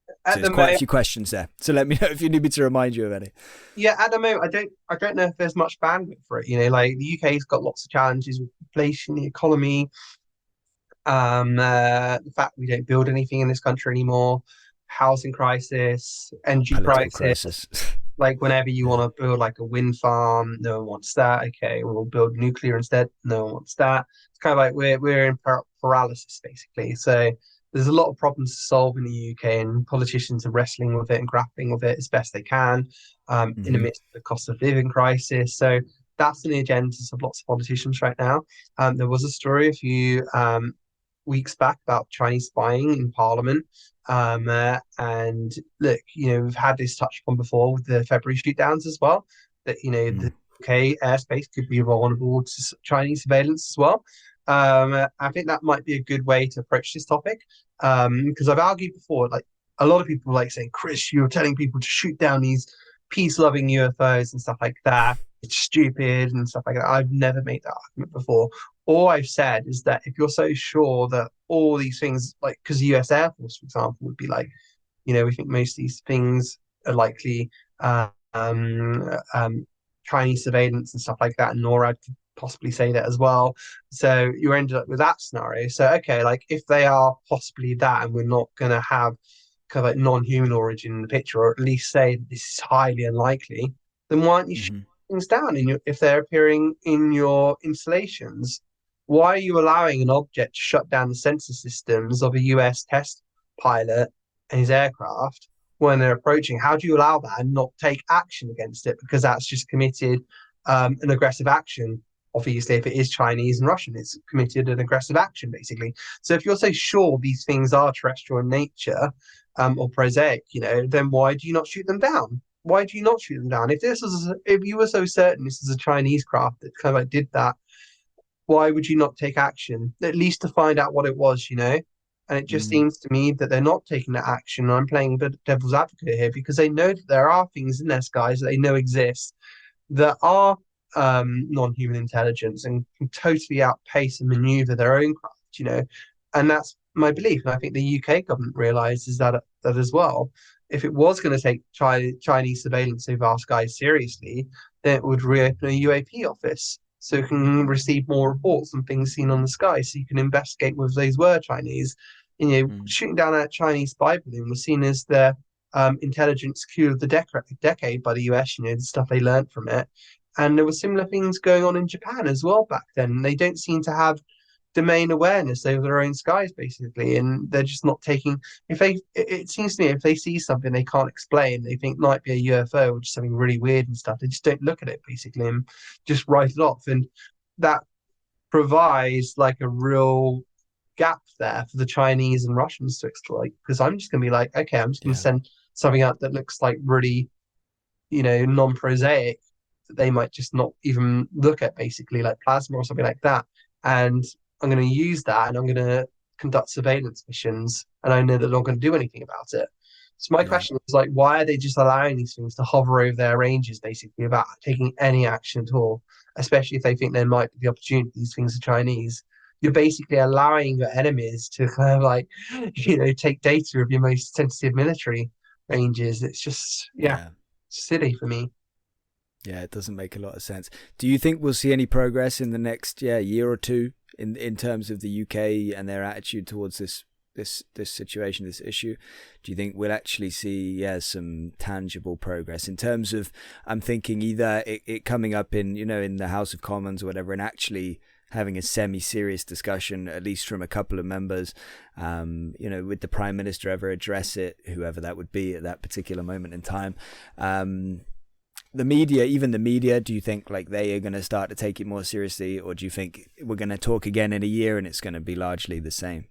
So At there's the quite a moment, few questions there. So let me know if you need me to remind you of any. yeah, at the moment, I don't know if there's much bandwidth for it. Like the UK's got lots of challenges with inflation, the economy, the fact we don't build anything in this country anymore, housing crisis, energy Political crisis. crisis. Like whenever you Yeah. want to build like a wind farm, no one wants that. Okay, we'll build nuclear instead. No one wants that. It's kind of like we're in paralysis basically. So there's a lot of problems to solve in the UK, and politicians are wrestling with it and grappling with it as best they can, in the Hmm. midst of the cost of living crisis. So that's on the agendas of lots of politicians right now. There was a story a few weeks back about Chinese spying in Parliament. And look, we've had this touched upon before with the February shootdowns as well, that, the UK airspace could be vulnerable to Chinese surveillance as well. I think that might be a good way to approach this topic. Because I've argued before, like a lot of people like saying, Chris, you're telling people to shoot down these peace-loving UFOs and stuff like that. It's stupid and stuff like that. I've never made that argument before. All I've said is that if you're so sure that all these things, like, because the US Air Force, for example, would be like, we think most of these things are likely Chinese surveillance and stuff like that, and NORAD could possibly say that as well. So you ended up with that scenario. So, okay, like if they are possibly that, and we're not going to have kind of like non-human origin in the picture, or at least say this is highly unlikely, then why aren't you shooting Hmm. things down if they're appearing in your installations? Why are you allowing an object to shut down the sensor systems of a US test pilot and his aircraft when they're approaching? How do you allow that and not take action against it? Because that's just committed an aggressive action. Obviously, if it is Chinese and Russian, it's committed an aggressive action, basically. So if you're so sure these things are terrestrial in nature, or prosaic, then why do you not shoot them down? Why do you not shoot them down? If you were so certain this is a Chinese craft that kind of like did that, why would you not take action? At least to find out what it was? And it just Mm. seems to me that they're not taking that action. I'm playing devil's advocate here because they know that there are things in their skies that they know exist that are non-human intelligence and can totally outpace and maneuver their own craft. And that's my belief, and I think the UK government realizes that as well. If it was going to take Chinese surveillance over our skies seriously, then it would reopen a UAP office so it can receive more reports on things seen on the sky, so you can investigate whether those were Chinese. Shooting down a Chinese spy balloon was seen as the intelligence coup of the decade by the US. The stuff they learned from it, and there were similar things going on in Japan as well back then. They don't seem to have domain awareness over their own skies, basically, and they're just not taking. If they, it seems to me, if they see something they can't explain, they think might be a UFO, which is something really weird and stuff, they just don't look at it basically and just write it off, and that provides like a real gap there for the Chinese and Russians to exploit. Because I'm just going to be like, okay, I'm just going to send something out that looks like really, non-prosaic, that they might just not even look at, basically, like plasma or something like that. And I'm going to use that, and I'm going to conduct surveillance missions, and I know they're not going to do anything about it. So my question is, like, why are they just allowing these things to hover over their ranges, basically, without taking any action at all, especially if they think there might be the opportunity these things are Chinese? You're basically allowing your enemies to kind of like, take data of your most sensitive military ranges. It's just, silly for me. Yeah, it doesn't make a lot of sense. Do you think we'll see any progress in the next year or two in terms of the UK and their attitude towards this situation, this issue? Do you think we'll actually see some tangible progress in terms of, I'm thinking either it coming up in in the House of Commons or whatever, and actually having a semi-serious discussion, at least from a couple of members, would the Prime Minister ever address it, whoever that would be at that particular moment in time? The media, do you think like they are going to start to take it more seriously, or do you think we're going to talk again in a year and it's going to be largely the same?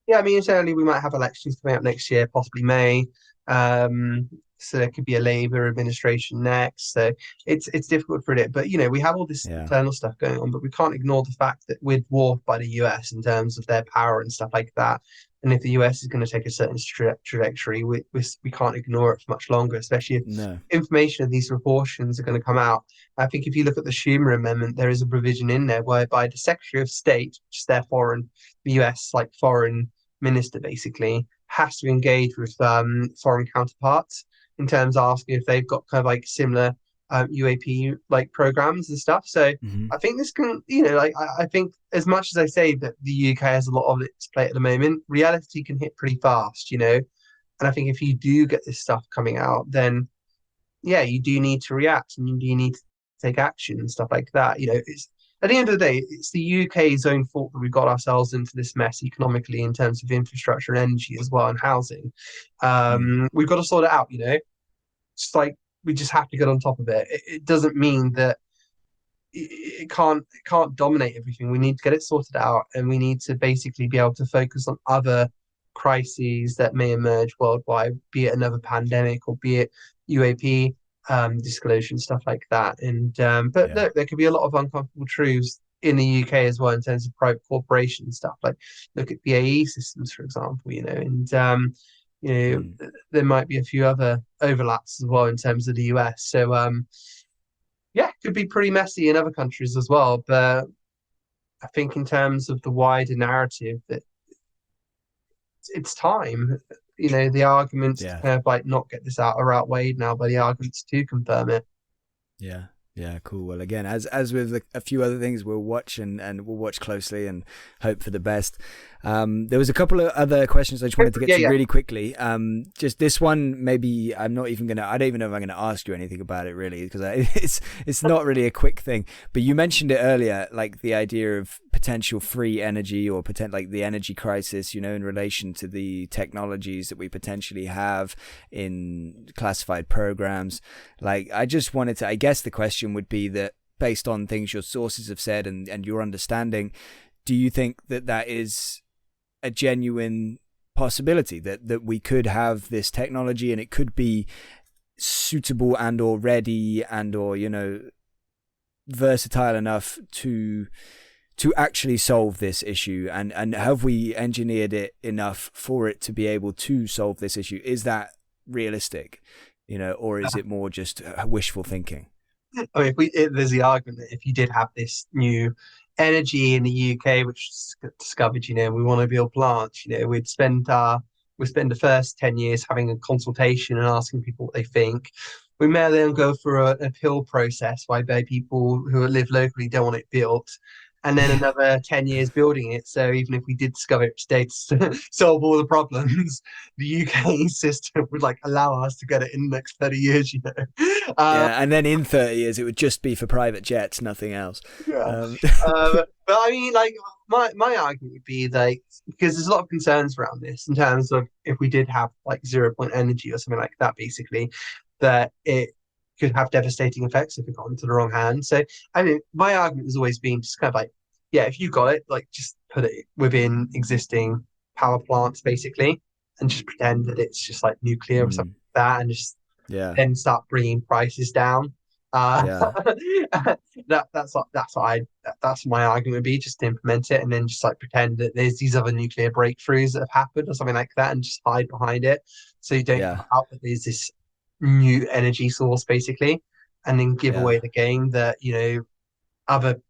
Yeah, I mean, certainly we might have elections coming up next year, possibly May. So there could be a Labour administration next. So it's difficult to predict. But we have all this internal stuff going on, but we can't ignore the fact that we're dwarfed by the US in terms of their power and stuff like that. And if the US is going to take a certain trajectory, we can't ignore it for much longer, especially if information of these proportions are going to come out. I think if you look at the Schumer Amendment, there is a provision in there whereby the Secretary of State, which is the US like foreign minister, basically has to engage with foreign counterparts in terms of asking if they've got kind of like similar UAP like programs and stuff. So I think this can, I think as much as I say that the UK has a lot of it to play at the moment, reality can hit pretty fast, And I think if you do get this stuff coming out, then you do need to react, and you do need to take action and stuff like that. It's at the end of the day, it's the UK's own fault that we got ourselves into this mess economically in terms of infrastructure and energy as well, and housing. We've got to sort it out, It's like we just have to get on top of it. It doesn't mean that it can't dominate everything. We need to get it sorted out, and we need to basically be able to focus on other crises that may emerge worldwide, be it another pandemic or be it UAP disclosure and stuff like that. And look, there could be a lot of uncomfortable truths in the UK as well in terms of private corporation stuff. Like look at BAE Systems, for example, and there might be a few other overlaps as well in terms of the US. So it could be pretty messy in other countries as well. But I think in terms of the wider narrative, that it's time. The arguments to kind of like not get this out are outweighed now by the arguments to confirm it. Yeah, cool. Well, again, as with a few other things, we'll watch and we'll watch closely and hope for the best. There was a couple of other questions I just wanted to get to really quickly. Just this one, maybe I don't even know if I'm going to ask you anything about it really, because it's not really a quick thing. But you mentioned it earlier, like the idea of potential free energy or like the energy crisis, in relation to the technologies that we potentially have in classified programs. Like, I just wanted to, I guess the question would be that based on things your sources have said and your understanding, do you think that is a genuine possibility that we could have this technology and it could be suitable and or ready and or versatile enough to actually solve this issue, and have we engineered it enough for it to be able to solve this issue? Is that realistic, or is it more just wishful thinking? I mean, there's the argument that if you did have this new energy in the UK, which was discovered, we want to build plants, we'd spend the first 10 years having a consultation and asking people what they think. We may then go for an appeal process whereby people who live locally don't want it built. And then another 10 years building it. So even if we did discover it today to solve all the problems, the UK system would allow us to get it in the next 30 years. Yeah, and then in 30 years, it would just be for private jets, nothing else. Yeah. But I mean, my argument would be because there's a lot of concerns around this in terms of if we did have 0 point energy or something like that, basically, that it could have devastating effects if it got into the wrong hands. So, I mean, my argument has always been just kind of yeah, if you got it, just put it within existing power plants, basically, and just pretend that it's just nuclear or something like that, and just then start bringing prices down. That's my argument would be, just to implement it and then just pretend that there's these other nuclear breakthroughs that have happened or something like that, and just hide behind it so you don't come out that there's this new energy source, basically, and then give away the game that other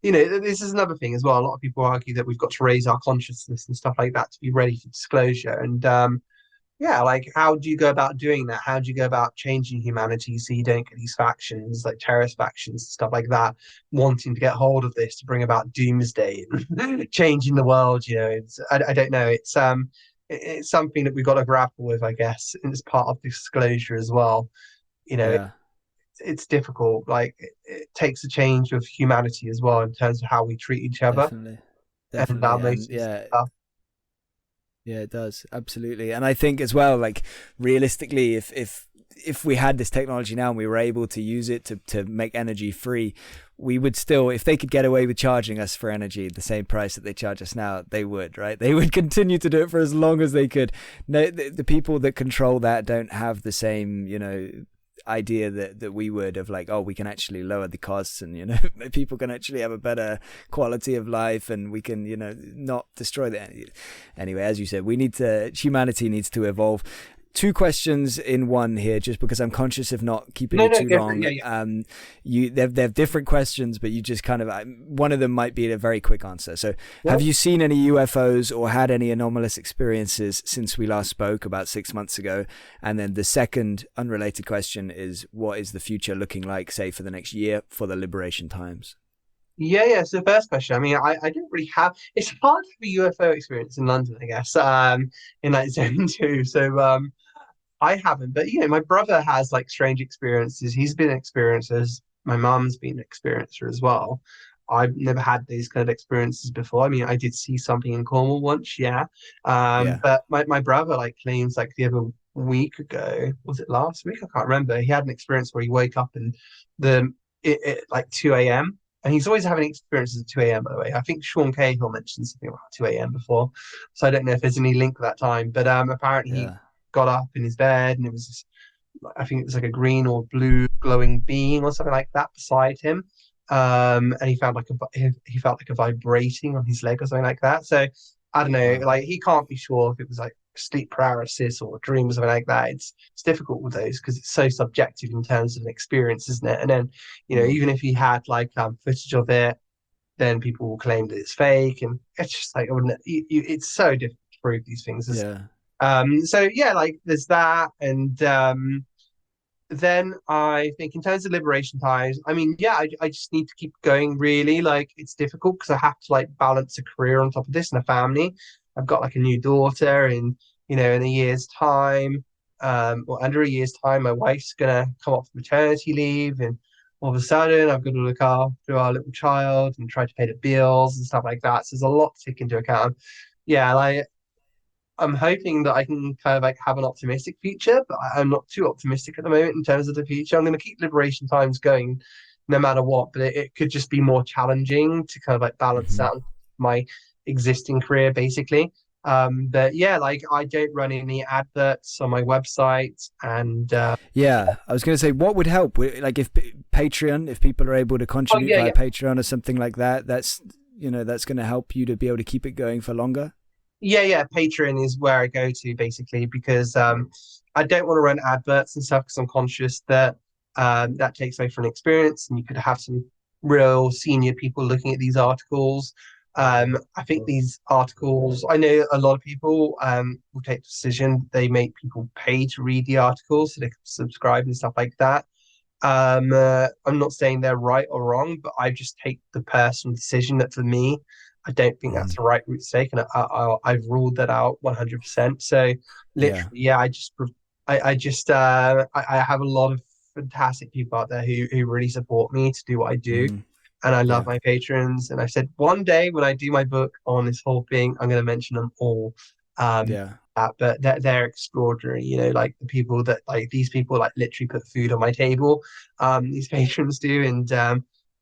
this is another thing as well. A lot of people argue that we've got to raise our consciousness and stuff like that to be ready for disclosure. And how do you go about doing that? How do you go about changing humanity so you don't get these factions, terrorist factions and stuff like that, wanting to get hold of this to bring about doomsday and changing the world? I don't know. It's something that we've got to grapple with, I guess, and it's part of disclosure as well. It's difficult. It takes a change of humanity as well in terms of how we treat each other. Definitely. And our motives and stuff. Yeah, it does. Absolutely. And I think as well, realistically, if we had this technology now and we were able to use it to make energy free, we would still, if they could get away with charging us for energy the same price that they charge us now, they would, right? They would continue to do it for as long as they could. No, the people that control that don't have the same, idea that we would of we can actually lower the costs, and people can actually have a better quality of life, and we can not destroy the energy. Anyway, as you said, humanity needs to evolve. Two questions in one here, just because I'm conscious of not keeping it too long. They're different questions, but you just kind of, one of them might be a very quick answer. So, have you seen any UFOs or had any anomalous experiences since we last spoke about 6 months ago? And then the second unrelated question is, what is the future looking like, say, for the next year for the Liberation Times? Yeah. So the first question, I mean, I don't really have. It's hard to have a UFO experience in London, I guess. In Zone 2. So I haven't, but my brother has strange experiences. He's been experiencers. My mum's been an experiencer as well. I've never had these kind of experiences before. I mean, I did see something in Cornwall once, but my brother claims the other week ago, was it last week? I can't remember. He had an experience where he woke up and it 2 a.m. And he's always having experiences at 2 a.m. by the way. I think Sean Cahill mentioned something about 2 a.m. before, so I don't know if there's any link with that time. But apparently he got up in his bed and it was I think it was a green or blue glowing being or something like that beside him, and he felt a vibrating on his leg or something like that. So I don't know, he can't be sure if it was sleep paralysis or a dream or something like that. It's difficult with those because it's so subjective in terms of an experience, isn't it? And then even if he had footage of it, then people will claim that it's fake, and it's just it's so difficult to prove these things. So there's that, and then I think in terms of Liberation Times, I mean, I just need to keep going, really. It's difficult because I have to balance a career on top of this and a family. I've got a new daughter, and in a year's time, or under a year's time, my wife's gonna come off maternity leave, and all of a sudden I've got to look after our little child and try to pay the bills and stuff like that. So there's a lot to take into account. I'm hoping that I can kind of have an optimistic future, but I'm not too optimistic at the moment in terms of the future. I'm going to keep Liberation Times going no matter what, but it could just be more challenging to kind of balance out my existing career, basically. But I don't run any adverts on my website, and I was going to say, what would help? If Patreon, if people are able to contribute via Patreon or something like that, that's going to help you to be able to keep it going for longer. Patreon is where I go to, basically, because I don't want to run adverts and stuff, because I'm conscious that that takes away from an experience, and you could have some real senior people looking at these articles. I think these articles, I know a lot of people will take the decision, they make people pay to read the articles so they can subscribe and stuff like that. I'm not saying they're right or wrong, but I just take the personal decision that for me, I don't think that's the right route to take, and I've ruled that out 100%. So literally, yeah, I have a lot of fantastic people out there who really support me to do what I do. And I love my patrons. And I said one day when I do my book on this whole thing, I'm going to mention them all. But they're extraordinary, you know, like the people that like these people like literally put food on my table. These patrons do, and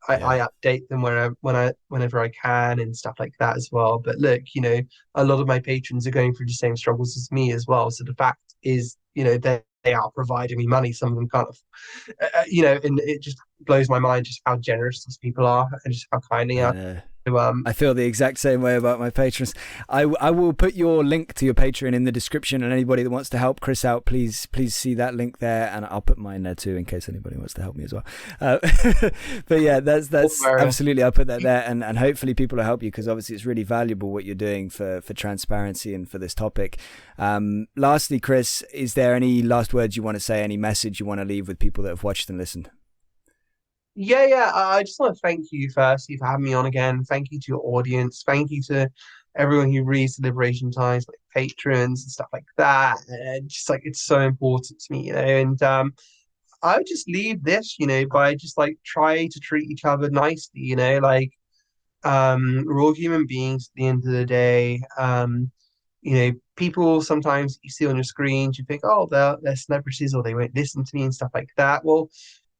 I update them whenever I can and stuff like that as well. But look, you know, a lot of my patrons are going through the same struggles as me as well. So the fact is, you know, they are providing me money. Some of them kind of, you know, and it just blows my mind just how generous these people are and just how kind they are. So, I feel the exact same way about my patrons. I will put your link to your Patreon in the description, and anybody that wants to help Chris out, please see that link there, and I'll put mine there too in case anybody wants to help me as well. But yeah, that's absolutely, I'll put that there, and hopefully people will help you, because obviously it's really valuable what you're doing for transparency and for this topic. Lastly, Chris, is there any last words you want to say, any message you want to leave with people that have watched and listened? Yeah. I just want to thank you firstly for having me on again. Thank you to your audience. Thank you to everyone who reads the Liberation Times, like patrons and stuff like that. And just like it's so important to me, you know. And I would just leave this, you know, by just like try to treat each other nicely, you know, like we're all human beings at the end of the day. You know, people sometimes you see on your screens, you think, oh, they're celebrities or they won't listen to me and stuff like that. Well,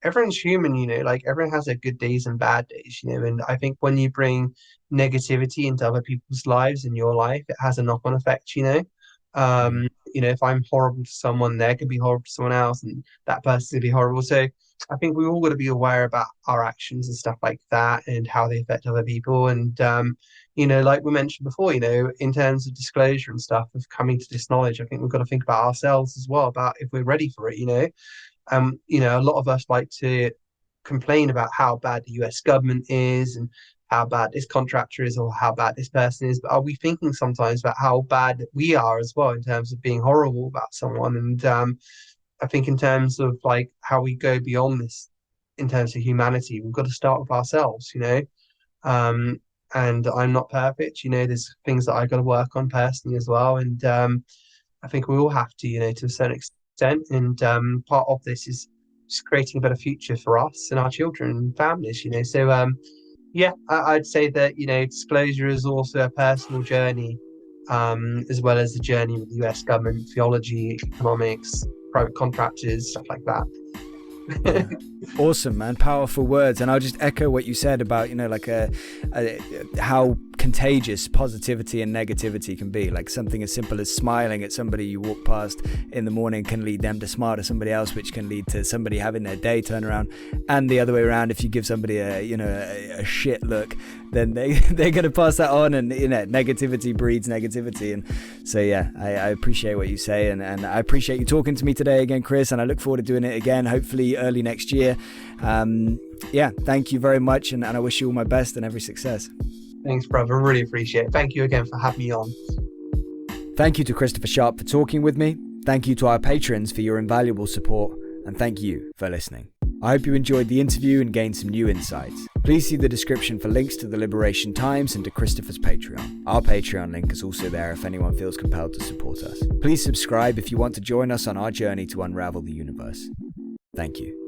everyone's human, you know, like everyone has their good days and bad days, you know, and I think when you bring negativity into other people's lives in your life, it has a knock-on effect, you know. You know, if I'm horrible to someone, they could be horrible to someone else, and that person could be horrible. So I think we all got to be aware about our actions and stuff like that and how they affect other people. And you know, like we mentioned before, you know, in terms of disclosure and stuff of coming to this knowledge, I think we've got to think about ourselves as well, about if we're ready for it, you know. You know, a lot of us like to complain about how bad the US government is and how bad this contractor is or how bad this person is, but are we thinking sometimes about how bad we are as well in terms of being horrible about someone? And I think in terms of like how we go beyond this in terms of humanity, we've got to start with ourselves, you know. And I'm not perfect, you know, there's things that I've got to work on personally as well. And I think we all have to, you know, to a certain extent. And part of this is just creating a better future for us and our children and families, you know. So yeah, I'd say that, you know, disclosure is also a personal journey, as well as the journey with the US government, theology, economics, private contractors, stuff like that. Yeah. Awesome, man. Powerful words. And I'll just echo what you said about, you know, like how contagious positivity and negativity can be. Like something as simple as smiling at somebody you walk past in the morning can lead them to smile to somebody else, which can lead to somebody having their day turn around. And the other way around, if you give somebody a shit look, then they're going to pass that on, and you know, negativity breeds negativity. And so yeah, I appreciate what you say, and I appreciate you talking to me today again, Chris, and I look forward to doing it again, hopefully early next year. Yeah, thank you very much, and I wish you all my best and every success. Thanks, brother. I really appreciate it. Thank you again for having me on. Thank you to Christopher Sharp for talking with me. Thank you to our patrons for your invaluable support, and thank you for listening. I hope you enjoyed the interview and gained some new insights. Please see the description for links to the Liberation Times and to Christopher's Patreon. Our Patreon link is also there if anyone feels compelled to support us. Please subscribe if you want to join us on our journey to unravel the universe. Thank you.